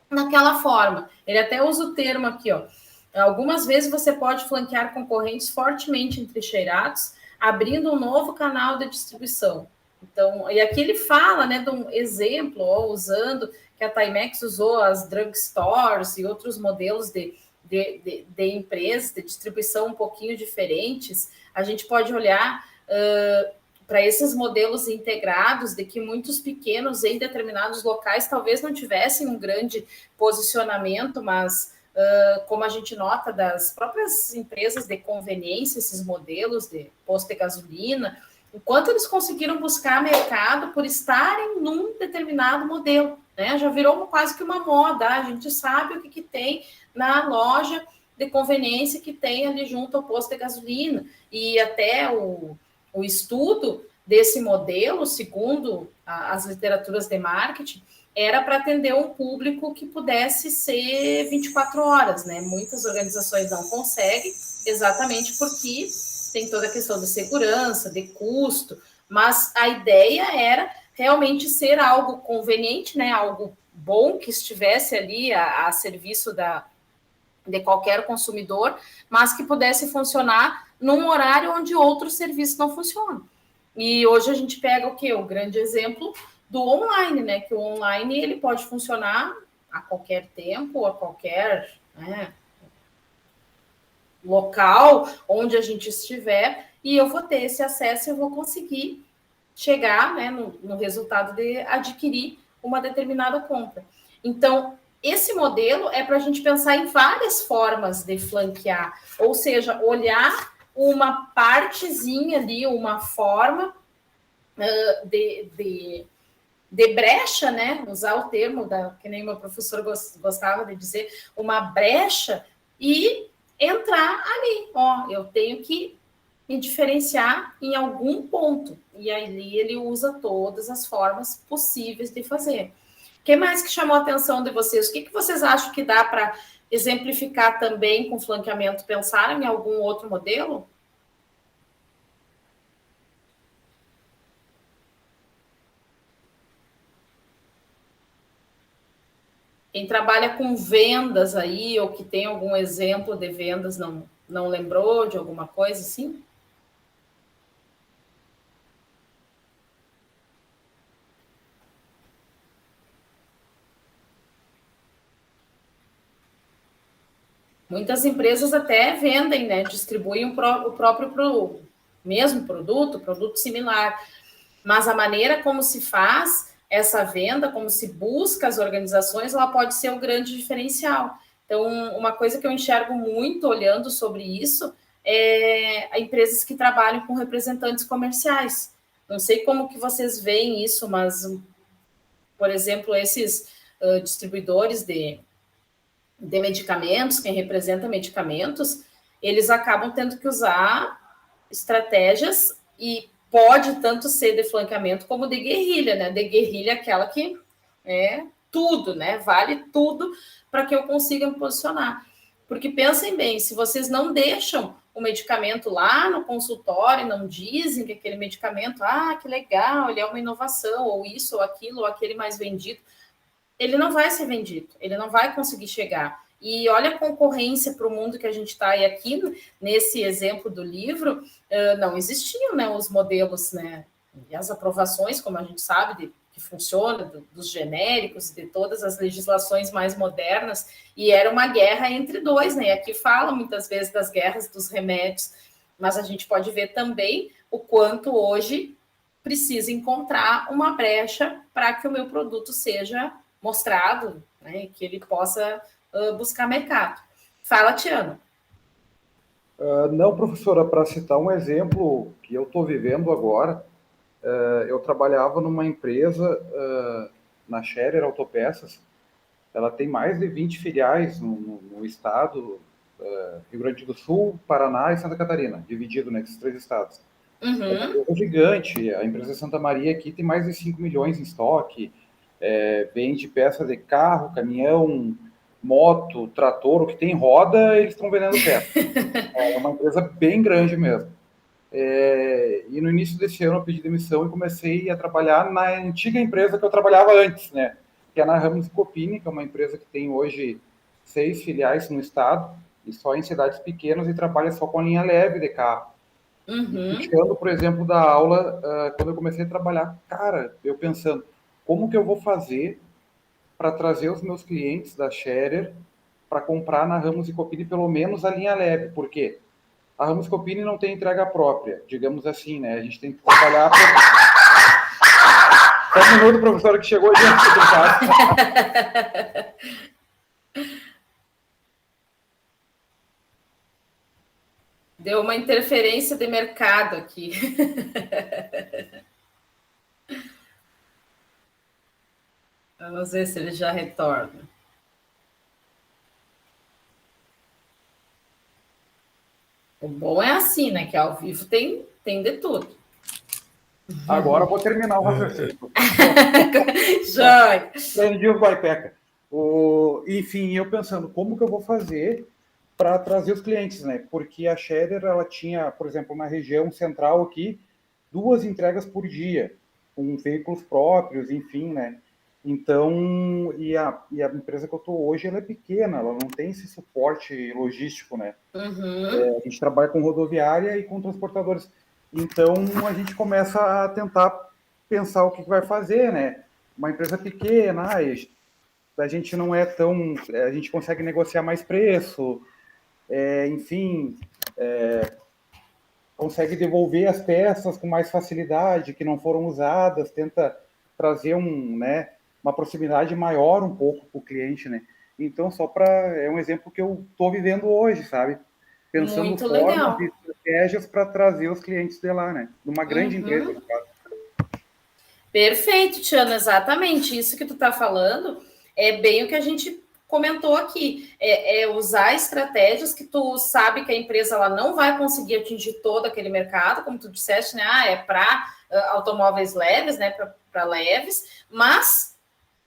naquela forma. Ele até usa o termo aqui, ó. Algumas vezes você pode flanquear concorrentes fortemente entrincheirados, abrindo um novo canal de distribuição. Então, e aqui ele fala, né, de um exemplo, ó, usando que a Timex usou as drugstores e outros modelos de empresas de distribuição um pouquinho diferentes. A gente pode olhar para esses modelos integrados, de que muitos pequenos em determinados locais talvez não tivessem um grande posicionamento, mas como a gente nota das próprias empresas de conveniência, esses modelos de posto de gasolina, o quanto eles conseguiram buscar mercado por estarem num determinado modelo, né? Já virou quase que uma moda, a gente sabe o que tem na loja de conveniência que tem ali junto ao posto de gasolina, e até o estudo desse modelo, segundo as literaturas de marketing, era para atender um público que pudesse ser 24 horas, né? Muitas organizações não conseguem, exatamente porque tem toda a questão de segurança, de custo, mas a ideia era realmente ser algo conveniente, né? Algo bom que estivesse ali a serviço de qualquer consumidor, mas que pudesse funcionar num horário onde outros serviços não funcionam. E hoje a gente pega o quê? O grande exemplo do online, né? Que o online ele pode funcionar a qualquer tempo, a qualquer, né, local onde a gente estiver, e eu vou ter esse acesso e eu vou conseguir chegar, né, no resultado de adquirir uma determinada compra. Então, esse modelo é para a gente pensar em várias formas de flanquear, ou seja, olhar uma partezinha ali, uma forma de brecha, né? Usar o termo que nem meu professor gostava de dizer, uma brecha, e entrar ali. Ó, eu tenho que me diferenciar em algum ponto. E ali ele usa todas as formas possíveis de fazer. O que mais que chamou a atenção de vocês? O que vocês acham que dá para exemplificar também com flanqueamento? Pensaram em algum outro modelo? Quem trabalha com vendas aí, ou que tem algum exemplo de vendas, não lembrou de alguma coisa assim? Muitas empresas até vendem, né? Distribuem o próprio mesmo produto similar. Mas a maneira como se faz essa venda, como se busca as organizações, ela pode ser um grande diferencial. Então, uma coisa que eu enxergo muito olhando sobre isso é empresas que trabalham com representantes comerciais. Não sei como que vocês veem isso, mas, por exemplo, esses distribuidores de medicamentos, quem representa medicamentos, eles acabam tendo que usar estratégias, e pode tanto ser de flanqueamento como de guerrilha, né? De guerrilha, aquela que é tudo, né? Vale tudo para que eu consiga me posicionar. Porque pensem bem, se vocês não deixam o medicamento lá no consultório, não dizem que aquele medicamento, que legal, ele é uma inovação, ou isso, ou aquilo, ou aquele mais vendido, ele não vai ser vendido, ele não vai conseguir chegar. E olha a concorrência para o mundo que a gente está. E aqui, nesse exemplo do livro, não existiam, né, os modelos, né, e as aprovações, como a gente sabe, que funciona, dos genéricos, de todas as legislações mais modernas, e era uma guerra entre dois, né? E aqui fala muitas vezes das guerras dos remédios, mas a gente pode ver também o quanto hoje precisa encontrar uma brecha para que o meu produto seja mostrado, né, e que ele possa buscar mercado. Fala, Tiano. Não, professora, para citar um exemplo que eu estou vivendo agora, eu trabalhava numa empresa, na Scherer Autopeças. Ela tem mais de 20 filiais no estado, Rio Grande do Sul, Paraná e Santa Catarina, dividido nesses 3 estados. É uma empresa gigante. A empresa Santa Maria aqui tem mais de 5 milhões em estoque, vende peças de carro, caminhão, moto, trator, o que tem roda, eles estão vendendo peça. É uma empresa bem grande mesmo. E no início desse ano eu pedi demissão e comecei a trabalhar na antiga empresa que eu trabalhava antes, né? Que é na Ramos Copini, que é uma empresa que tem hoje 6 filiais no estado, e só em cidades pequenas, e trabalha só com a linha leve de carro. Puxando, por exemplo, da aula, quando eu comecei a trabalhar, cara, eu pensando, como que eu vou fazer para trazer os meus clientes da Scherer para comprar na Ramos Copini pelo menos a linha leve? Por quê? A Ramos Copini não tem entrega própria, digamos assim, né? A gente tem que trabalhar... Só um minuto, professora, que chegou aí. Deu uma interferência de mercado aqui. Vamos ver se ele já retorna. O bom é assim, né? Que ao vivo tem de tudo. Agora eu vou terminar o raciocínio. Joia! Prendi o Guaipeca. Enfim, eu pensando, como que eu vou fazer para trazer os clientes, né? Porque a Scherer, ela tinha, por exemplo, na região central aqui, 2 entregas por dia, com veículos próprios, enfim, né? Então, e a empresa que eu estou hoje, ela é pequena, ela não tem esse suporte logístico, né? A gente trabalha com rodoviária e com transportadores. Então, a gente começa a tentar pensar o que vai fazer, né? Uma empresa pequena, a gente não é tão... A gente consegue negociar mais preço, enfim, consegue devolver as peças com mais facilidade, que não foram usadas, tenta trazer uma proximidade maior um pouco para o cliente, né? Então, é um exemplo que eu estou vivendo hoje, sabe? Pensando Muito formas legal. e estratégias para trazer os clientes de lá, né? De uma grande empresa, no caso. Perfeito, Tiana, exatamente. Isso que tu está falando é bem o que a gente comentou aqui. É usar estratégias que tu sabe que a empresa ela não vai conseguir atingir todo aquele mercado, como tu disseste, né? É para automóveis leves, né? Para leves, mas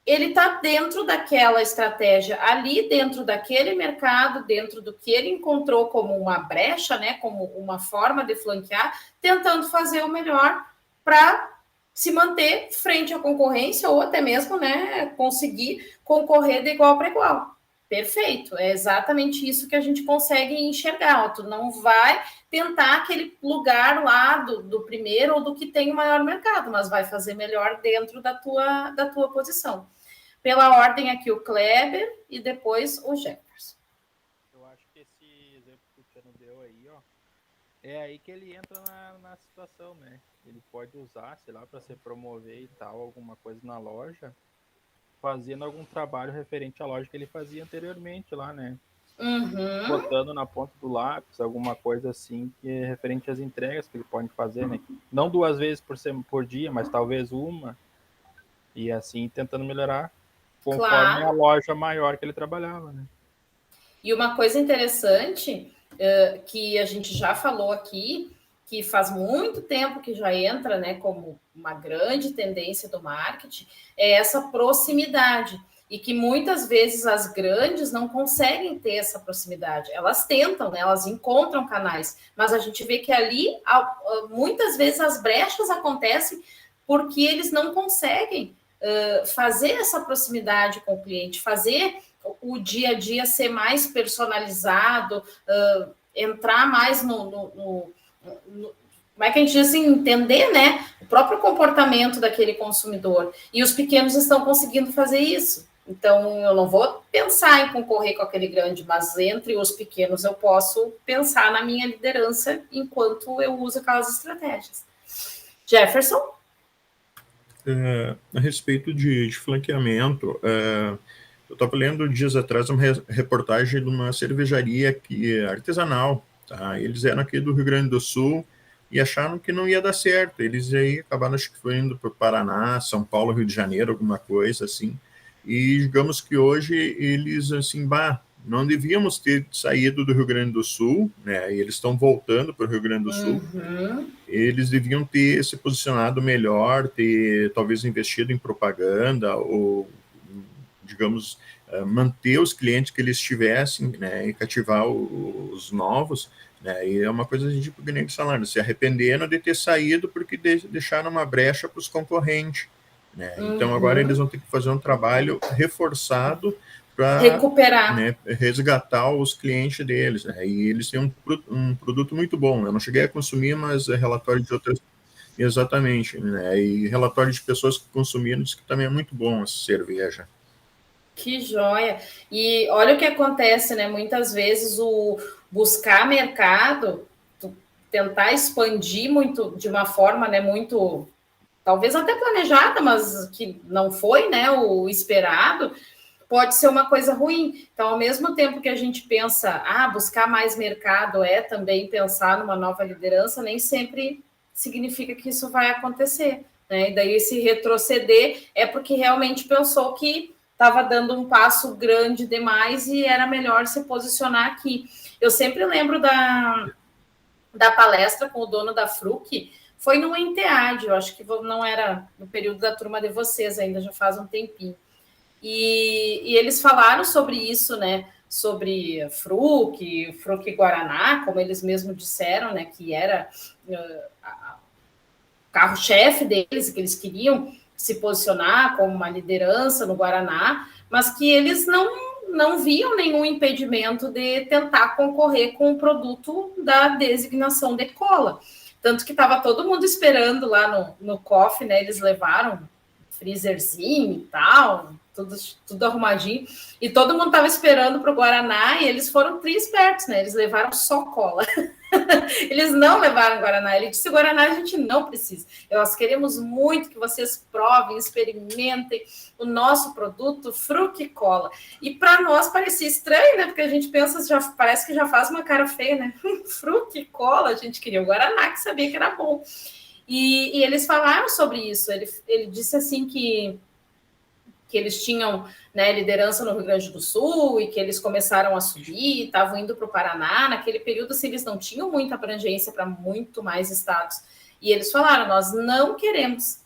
ele está dentro daquela estratégia, ali dentro daquele mercado, dentro do que ele encontrou como uma brecha, né? Como uma forma de flanquear, tentando fazer o melhor para se manter frente à concorrência ou até mesmo, né, conseguir concorrer de igual para igual. Perfeito, é exatamente isso que a gente consegue enxergar. Tu não vai tentar aquele lugar lá do primeiro ou do que tem o maior mercado, mas vai fazer melhor dentro da tua posição. Pela ordem aqui o Kleber e depois o Jefferson. Eu acho que esse exemplo que o Tiano deu aí, ó, é aí que ele entra na situação, né? Ele pode usar, sei lá, para se promover e tal, alguma coisa na loja, fazendo algum trabalho referente à loja que ele fazia anteriormente lá, né? Botando na ponta do lápis, alguma coisa assim, que é referente às entregas que ele pode fazer, né? Não 2 vezes por dia, mas talvez uma. E assim, tentando melhorar conforme a loja maior que ele trabalhava, né? E uma coisa interessante que a gente já falou aqui, que faz muito tempo que já entra, né, como uma grande tendência do marketing, é essa proximidade. E que muitas vezes as grandes não conseguem ter essa proximidade. Elas tentam, né, elas encontram canais, mas a gente vê que ali, muitas vezes, as brechas acontecem porque eles não conseguem fazer essa proximidade com o cliente, fazer o dia a dia ser mais personalizado, entrar mais no como é que a gente diz assim, entender, né, o próprio comportamento daquele consumidor. E os pequenos estão conseguindo fazer isso. Então, eu não vou pensar em concorrer com aquele grande, mas entre os pequenos eu posso pensar na minha liderança enquanto eu uso aquelas estratégias. Jefferson? A respeito de flanqueamento, eu estava lendo dias atrás uma reportagem de uma cervejaria artesanal, tá? Eles eram aqui do Rio Grande do Sul e acharam que não ia dar certo. Eles aí acabaram, acho que foi indo para o Paraná, São Paulo, Rio de Janeiro, alguma coisa assim. E digamos que hoje eles, assim, não devíamos ter saído do Rio Grande do Sul, né? E eles estão voltando para o Rio Grande do Sul. Eles deviam ter se posicionado melhor, ter talvez investido em propaganda ou, digamos, manter os clientes que eles tivessem, né? E cativar os novos. Né? E é uma coisa tipo que nem falaram, se arrependendo de ter saído porque deixaram uma brecha para os concorrentes. Né? Então agora eles vão ter que fazer um trabalho reforçado para recuperar, né, resgatar os clientes deles. Né? E eles têm um produto muito bom. Eu não cheguei a consumir, mas é relatório de outras. Exatamente. Né? E relatório de pessoas que consumiram diz que também é muito bom essa cerveja. Que joia! E olha o que acontece, né? Muitas vezes o buscar mercado, tentar expandir muito de uma forma, né, muito talvez até planejada, mas que não foi, né, o esperado, pode ser uma coisa ruim. Então, ao mesmo tempo que a gente pensa, buscar mais mercado é também pensar numa nova liderança, nem sempre significa que isso vai acontecer, né? E daí esse retroceder é porque realmente pensou que estava dando um passo grande demais e era melhor se posicionar aqui. Eu sempre lembro da palestra com o dono da Fruc, foi no Entead, eu acho que não era no período da turma de vocês, ainda já faz um tempinho. E eles falaram sobre isso, né? Sobre Fruc Guaraná, como eles mesmos disseram, né? Que era o carro-chefe deles, que eles queriam se posicionar como uma liderança no Guaraná, mas que eles não viam nenhum impedimento de tentar concorrer com o produto da designação de cola. Tanto que estava todo mundo esperando lá no COF, né? Eles levaram um freezerzinho e tal, tudo arrumadinho, e todo mundo estava esperando para o Guaraná, e eles foram espertos, né? Eles levaram só cola. Eles não levaram Guaraná. Ele disse: Guaraná a gente não precisa. Nós queremos muito que vocês provem, experimentem o nosso produto Fruc Cola. E para nós parecia estranho, né? Porque a gente pensa, parece que já faz uma cara feia, né? Fruc Cola, a gente queria o Guaraná, que sabia que era bom. E eles falaram sobre isso. Ele disse assim que eles tinham, né, liderança no Rio Grande do Sul e que eles começaram a subir, estavam indo para o Paraná. Naquele período, assim, eles não tinham muita abrangência para muito mais estados. E eles falaram: nós não queremos,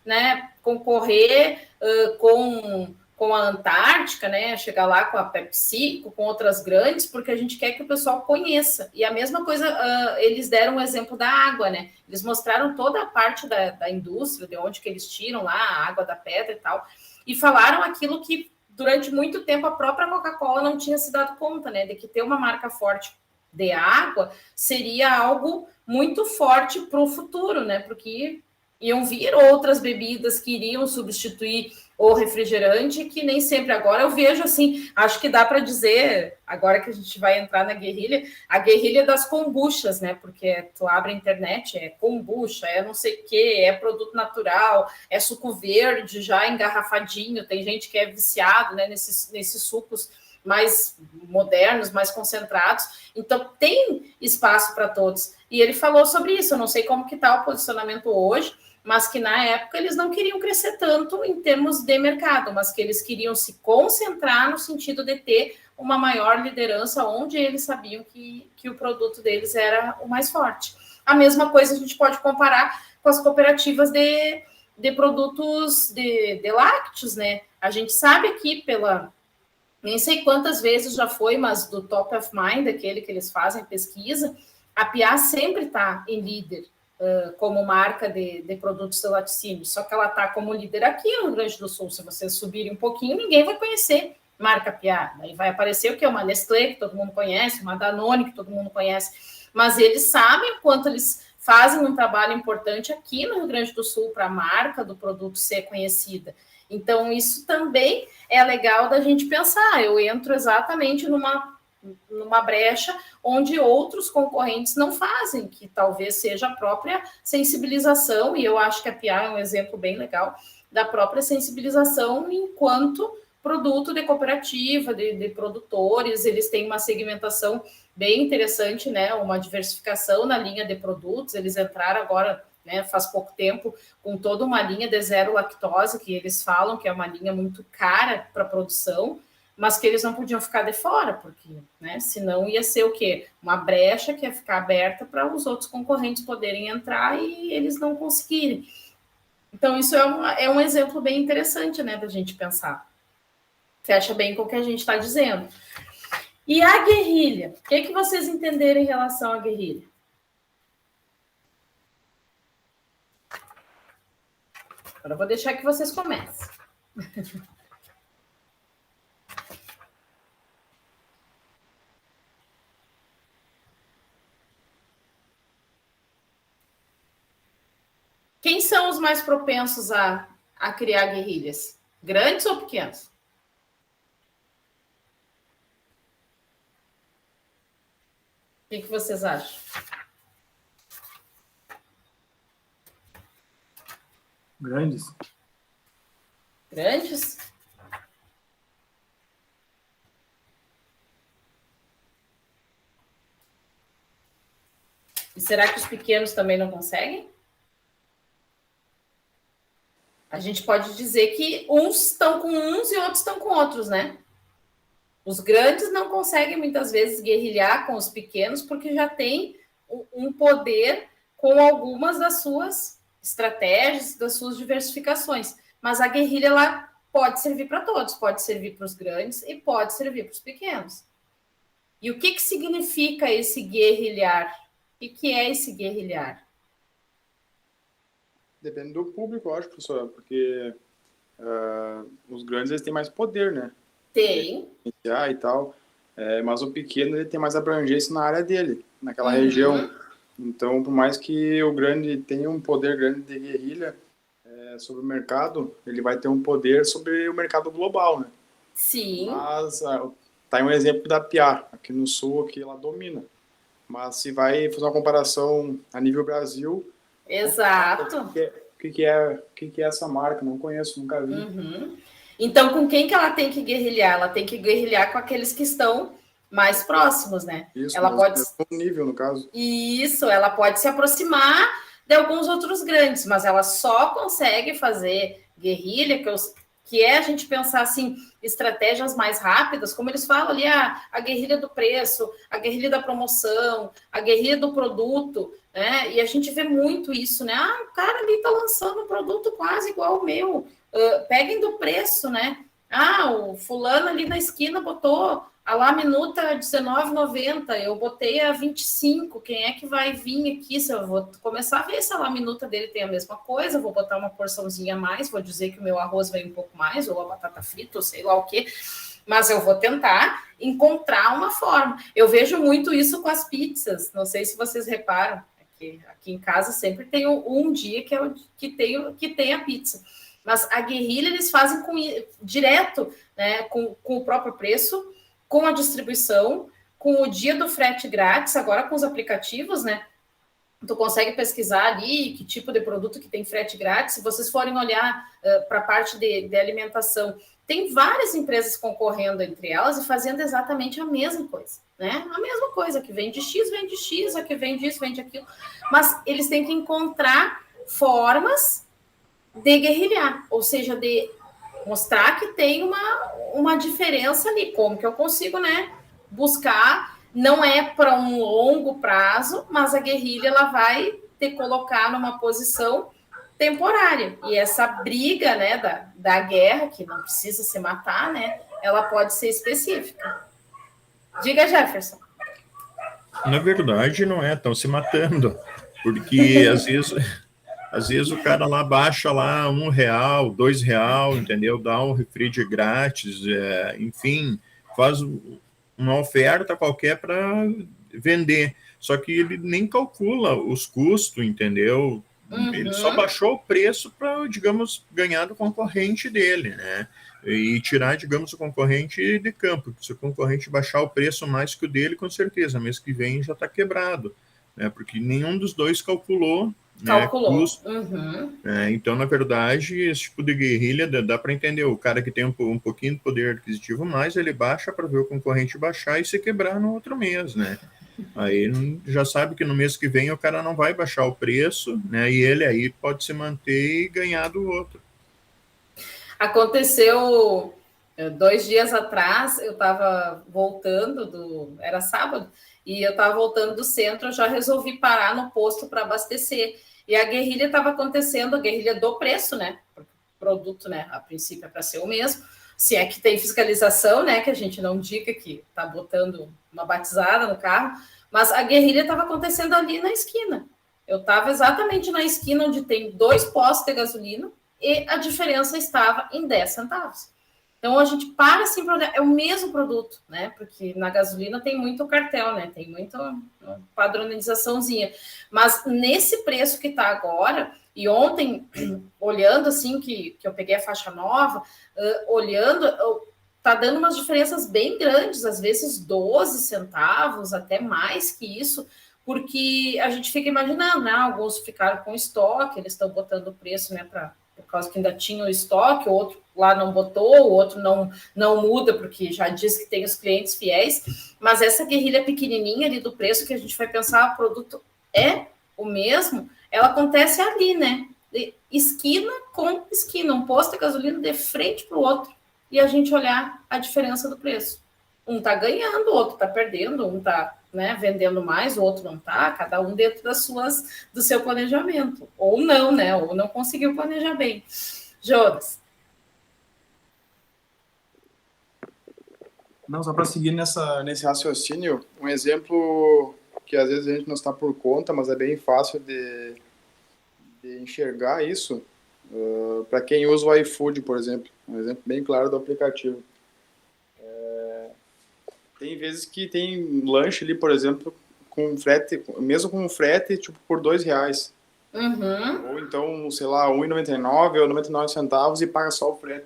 né, concorrer com a Antártica, né, chegar lá com a Pepsi, com outras grandes, porque a gente quer que o pessoal conheça. E a mesma coisa, eles deram o exemplo da água, né? Eles mostraram toda a parte da indústria, de onde que eles tiram lá a água da pedra e tal, e falaram aquilo que durante muito tempo a própria Coca-Cola não tinha se dado conta, né? De que ter uma marca forte de água seria algo muito forte para o futuro, né? Porque iam vir outras bebidas que iriam substituir o refrigerante, que nem sempre agora eu vejo assim, acho que dá para dizer, agora que a gente vai entrar na guerrilha, a guerrilha das kombuchas, né? Porque tu abre a internet, é kombucha, é não sei o que, é produto natural, é suco verde já engarrafadinho, tem gente que é viciado, né, nesses sucos mais modernos, mais concentrados, então tem espaço para todos. E ele falou sobre isso, eu não sei como que está o posicionamento hoje, mas que na época eles não queriam crescer tanto em termos de mercado, mas que eles queriam se concentrar no sentido de ter uma maior liderança onde eles sabiam que o produto deles era o mais forte. A mesma coisa a gente pode comparar com as cooperativas de produtos de lácteos, né? A gente sabe aqui nem sei quantas vezes já foi, mas do Top of Mind, aquele que eles fazem pesquisa, a Piá sempre está em líder como marca de produtos de laticínio, só que ela está como líder aqui no Rio Grande do Sul. Se vocês subirem um pouquinho, ninguém vai conhecer marca Piar. Aí vai aparecer o que? Uma Nestlé, que todo mundo conhece, uma Danone, que todo mundo conhece, mas eles sabem o quanto eles fazem um trabalho importante aqui no Rio Grande do Sul para a marca do produto ser conhecida. Então, isso também é legal da gente pensar. Eu entro exatamente numa brecha onde outros concorrentes não fazem, que talvez seja a própria sensibilização, e eu acho que a Piar é um exemplo bem legal da própria sensibilização enquanto produto de cooperativa, de produtores. Eles têm uma segmentação bem interessante, né? Uma diversificação na linha de produtos. Eles entraram agora, né, faz pouco tempo, com toda uma linha de zero lactose, que eles falam que é uma linha muito cara para produção, mas que eles não podiam ficar de fora, porque, né, senão ia ser o quê? Uma brecha que ia ficar aberta para os outros concorrentes poderem entrar e eles não conseguirem. Então, isso é um exemplo bem interessante, né, da gente pensar. Fecha bem com o que a gente está dizendo. E a guerrilha? O que vocês entenderam em relação à guerrilha? Agora eu vou deixar que vocês comecem. Quem são os mais propensos a criar guerrilhas? Grandes ou pequenos? O que vocês acham? Grandes. Grandes? E será que os pequenos também não conseguem? A gente pode dizer que uns estão com uns e outros estão com outros, né? Os grandes não conseguem, muitas vezes, guerrilhar com os pequenos, porque já tem um poder com algumas das suas estratégias, das suas diversificações. Mas a guerrilha, ela pode servir para todos, pode servir para os grandes e pode servir para os pequenos. E o que significa esse guerrilhar? O que é esse guerrilhar? Depende do público, eu acho, professora, porque os grandes eles têm mais poder, né? Tem. E tal, mas o pequeno ele tem mais abrangência na área dele, naquela região. Então, por mais que o grande tenha um poder grande de guerrilha sobre o mercado, ele vai ter um poder sobre o mercado global, né? Sim. Mas tá aí um exemplo da Piar, aqui no Sul, aqui ela domina. Mas se vai fazer uma comparação a nível Brasil... Exato. O que é essa marca? Não conheço, nunca vi. Então, com quem que ela tem que guerrilhar? Ela tem que guerrilhar com aqueles que estão mais próximos, né? Isso, ela pode... no nível, no caso. Isso, ela pode se aproximar de alguns outros grandes, mas ela só consegue fazer guerrilha, que é a gente pensar assim, estratégias mais rápidas, como eles falam ali, a guerrilha do preço, a guerrilha da promoção, a guerrilha do produto, né? E a gente vê muito isso, né? O cara ali está lançando um produto quase igual ao meu. Peguem do preço, né? O fulano ali na esquina botou a lá minuta R$19,90, eu botei a 25, quem é que vai vir aqui? Se eu vou começar a ver se a lá minuta dele tem a mesma coisa, vou botar uma porçãozinha a mais, vou dizer que o meu arroz vem um pouco mais, ou a batata frita, ou sei lá o quê, mas eu vou tentar encontrar uma forma. Eu vejo muito isso com as pizzas, não sei se vocês reparam, aqui em casa sempre tem um dia que tem a pizza. Mas a guerrilha eles fazem direto, né, com o próprio preço, com a distribuição, com o dia do frete grátis, agora com os aplicativos, né? Tu consegue pesquisar ali que tipo de produto que tem frete grátis. Se vocês forem olhar para a parte de alimentação, tem várias empresas concorrendo entre elas e fazendo exatamente a mesma coisa, né? A mesma coisa, que vende X, a que vende isso, vende aquilo. Mas eles têm que encontrar formas de guerrilhar, ou seja, de mostrar que tem uma diferença ali, como que eu consigo, né, buscar, não é para um longo prazo, mas a guerrilha ela vai te colocar numa posição temporária, e essa briga, né, da guerra, que não precisa se matar, né, ela pode ser específica. Diga, Jefferson. Na verdade, não é, estão se matando. Porque às vezes o cara lá baixa lá R$1, R$2, entendeu? Dá um refri de grátis, enfim, faz uma oferta qualquer para vender. Só que ele nem calcula os custos, entendeu? Ele só baixou o preço para, digamos, ganhar do concorrente dele, né? E tirar, digamos, o concorrente de campo. Se o concorrente baixar o preço mais que o dele, com certeza, mês que vem já está quebrado, né? Porque nenhum dos dois calculou, né, custo. Então, na verdade, esse tipo de guerrilha dá para entender. O cara que tem um pouquinho de poder adquisitivo mais, ele baixa para ver o concorrente baixar e se quebrar no outro mês, né? Aí ele já sabe que no mês que vem o cara não vai baixar o preço, né? E ele aí pode se manter e ganhar do outro. Aconteceu 2 dias atrás, eu estava voltando era sábado, e eu estava voltando do centro, eu já resolvi parar no posto para abastecer. E a guerrilha estava acontecendo, a guerrilha do preço, né? O produto, né? A princípio é para ser o mesmo. Se é que tem fiscalização, né? Que a gente não diga que está botando uma batizada no carro, mas a guerrilha estava acontecendo ali na esquina. Eu estava exatamente na esquina onde tem 2 postos de gasolina e a diferença estava em 10 centavos. Então, a gente para assim para olhar, é o mesmo produto, né? Porque na gasolina tem muito cartel, né? Tem muita padronizaçãozinha. Mas nesse preço que está agora, e ontem, olhando assim, que eu peguei a faixa nova, olhando, tá dando umas diferenças bem grandes, às vezes 12 centavos, até mais que isso, porque a gente fica imaginando, né? Alguns ficaram com estoque, eles estão botando o preço, né, por causa que ainda tinha o estoque, o outro lá não botou, o outro não muda, porque já diz que tem os clientes fiéis, mas essa guerrilha pequenininha ali do preço que a gente vai pensar, o produto é o mesmo, ela acontece ali, né? De esquina com esquina, um posto de gasolina de frente para o outro, e a gente olhar a diferença do preço. Um está ganhando, o outro está perdendo, um está, né, vendendo mais, o outro não está, cada um dentro do seu planejamento. Ou não, né? Ou não conseguiu planejar bem. Jonas. Não, só para seguir nesse raciocínio, um exemplo que às vezes a gente não está por conta, mas é bem fácil de enxergar isso, para quem usa o iFood, por exemplo. Um exemplo bem claro do aplicativo. Tem vezes que tem lanche ali, por exemplo, com frete, mesmo com frete, tipo, por R$2. Ou então, sei lá, R$1,99 ou 99 centavos e paga só o frete.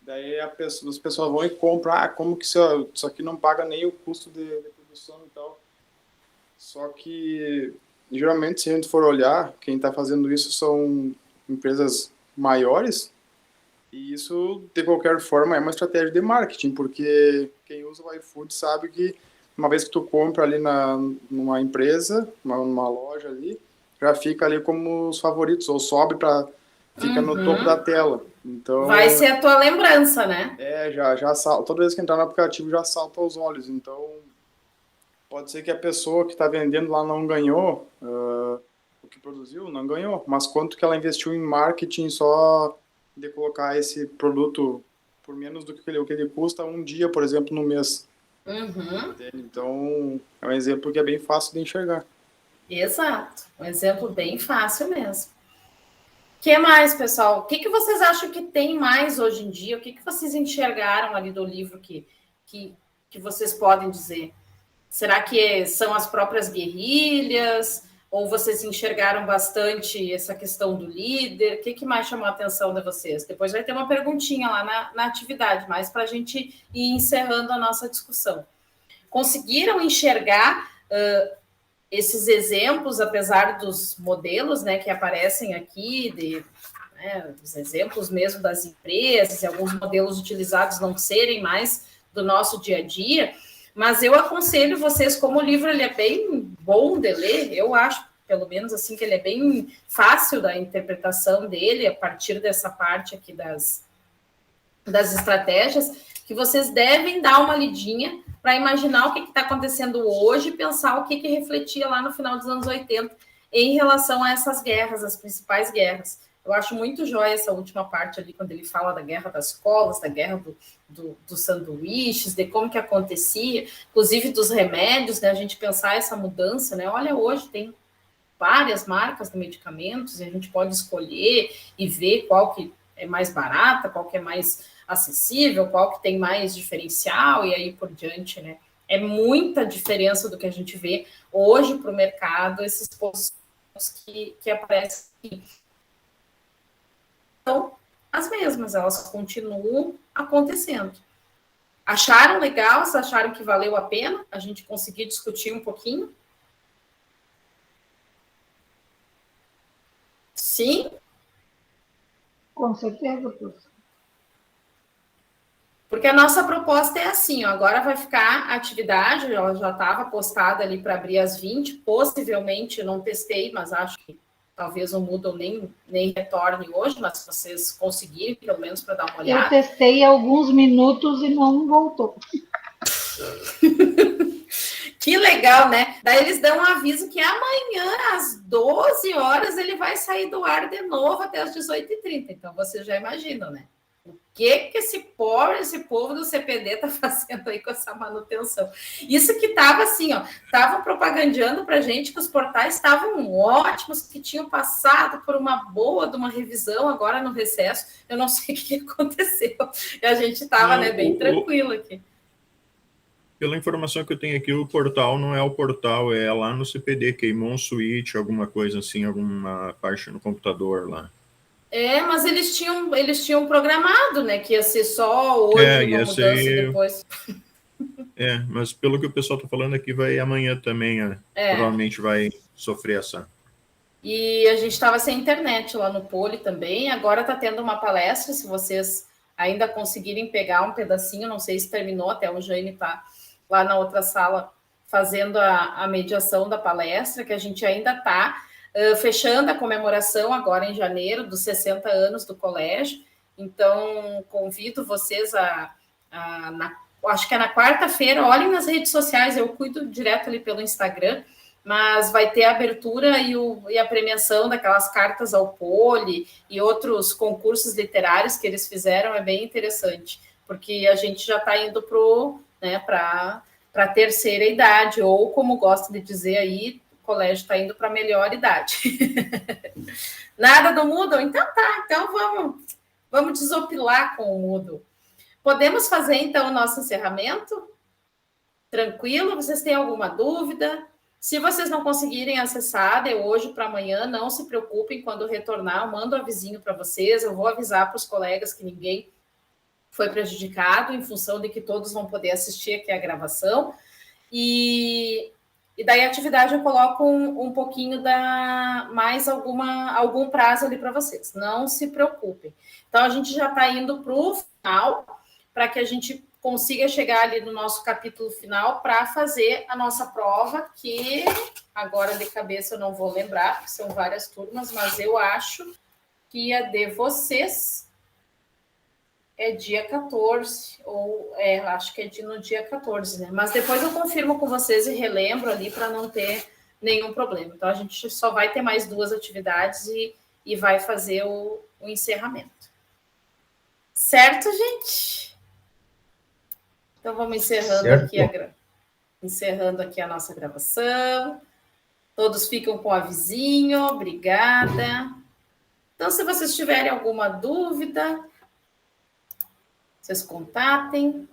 Daí as pessoas vão e compram, como que isso aqui não paga nem o custo de produção e tal. Só que, geralmente, se a gente for olhar, quem está fazendo isso são empresas maiores, e isso, de qualquer forma, é uma estratégia de marketing, porque quem usa o iFood sabe que uma vez que tu compra ali numa empresa, numa loja ali, já fica ali como os favoritos, ou sobe fica no topo da tela. Então, vai ser a tua lembrança, né? Já salta. Toda vez que entrar no aplicativo já salta aos olhos. Então, pode ser que a pessoa que está vendendo lá não ganhou o que produziu, não ganhou. Mas quanto que ela investiu em marketing só de colocar esse produto por menos do que ele custa um dia, por exemplo, no mês. Então, é um exemplo que é bem fácil de enxergar. Exato. Um exemplo bem fácil mesmo. O que mais, pessoal? O que vocês acham que tem mais hoje em dia? O que vocês enxergaram ali do livro que vocês podem dizer? Será que são as próprias guerrilhas? Ou vocês enxergaram bastante essa questão do líder? O que mais chamou a atenção de vocês? Depois vai ter uma perguntinha lá na atividade, mas para a gente ir encerrando a nossa discussão. Conseguiram enxergar esses exemplos, apesar dos modelos, né, que aparecem aqui, dos exemplos mesmo das empresas, e alguns modelos utilizados não serem mais do nosso dia a dia, mas eu aconselho vocês, como o livro ele é bem bom de ler, eu acho, pelo menos assim, que ele é bem fácil da interpretação dele, a partir dessa parte aqui das estratégias, que vocês devem dar uma lidinha para imaginar o que está acontecendo hoje e pensar o que refletia lá no final dos anos 80 em relação a essas guerras, as principais guerras. Eu acho muito jóia essa última parte ali, quando ele fala da guerra das colas, da guerra dos sanduíches, de como que acontecia, inclusive dos remédios, né? A gente pensar essa mudança, né? Olha, hoje tem várias marcas de medicamentos, e a gente pode escolher e ver qual que é mais barata, qual que é mais acessível, qual que tem mais diferencial, e aí por diante, né? É muita diferença do que a gente vê hoje para o mercado, esses posicionamentos que aparecem aqui. Então, as mesmas, elas continuam acontecendo. Acharam legal? Vocês acharam que valeu a pena a gente conseguir discutir um pouquinho? Sim? Com certeza, professor. Porque a nossa proposta é assim, ó, agora vai ficar a atividade, ela já estava postada ali para abrir às 20, possivelmente, não testei, mas acho que talvez o Moodle nem retorne hoje, mas se vocês conseguirem, pelo menos para dar uma olhada. Eu testei alguns minutos e não voltou. Que legal, né? Daí eles dão um aviso que amanhã, às 12 horas, ele vai sair do ar de novo até as 18h30. Então, vocês já imaginam, né? O que esse povo do CPD está fazendo aí com essa manutenção? Isso que estava assim, ó, estavam propagandeando para a gente que os portais estavam ótimos, que tinham passado por uma boa de uma revisão agora no recesso. Eu não sei o que aconteceu. E a gente estava, né, bem tranquilo aqui. Pela informação que eu tenho aqui, o portal não é o portal, é lá no CPD, queimou um switch, alguma coisa assim, alguma parte no computador lá. É, mas eles tinham programado, né, que ia ser só hoje uma mudança e depois. É, mas pelo que o pessoal está falando aqui, vai amanhã também, provavelmente vai sofrer essa. E a gente estava sem internet lá no Poli também, agora está tendo uma palestra, se vocês ainda conseguirem pegar um pedacinho, não sei se terminou, até o Jaime está lá na outra sala fazendo a mediação da palestra, que a gente ainda está fechando a comemoração agora em janeiro dos 60 anos do colégio. Então, convido vocês acho que é na quarta-feira, olhem nas redes sociais, eu cuido direto ali pelo Instagram, mas vai ter a abertura e a premiação daquelas cartas ao Poli e outros concursos literários que eles fizeram, é bem interessante, porque a gente já está indo para a terceira idade, ou como gosto de dizer aí, o colégio está indo para a melhor idade. Nada do Moodle? Então tá, então vamos desopilar com o Moodle. Podemos fazer, então, o nosso encerramento? Tranquilo? Vocês têm alguma dúvida? Se vocês não conseguirem acessar de hoje para amanhã, não se preocupem, quando retornar, eu mando um avisinho para vocês, eu vou avisar para os colegas que ninguém foi prejudicado, em função de que todos vão poder assistir aqui a gravação. E daí a atividade eu coloco um pouquinho mais algum prazo ali para vocês. Não se preocupem. Então, a gente já está indo para o final, para que a gente consiga chegar ali no nosso capítulo final para fazer a nossa prova, que agora de cabeça eu não vou lembrar, porque são várias turmas, mas eu acho que a de vocês é dia 14, ou acho que é no dia 14, né? Mas depois eu confirmo com vocês e relembro ali para não ter nenhum problema. Então, a gente só vai ter mais 2 atividades e vai fazer o encerramento. Certo, gente? Então, vamos encerrando aqui a nossa gravação. Todos ficam com o avisinho. Obrigada. Então, se vocês tiverem alguma dúvida, vocês contatem.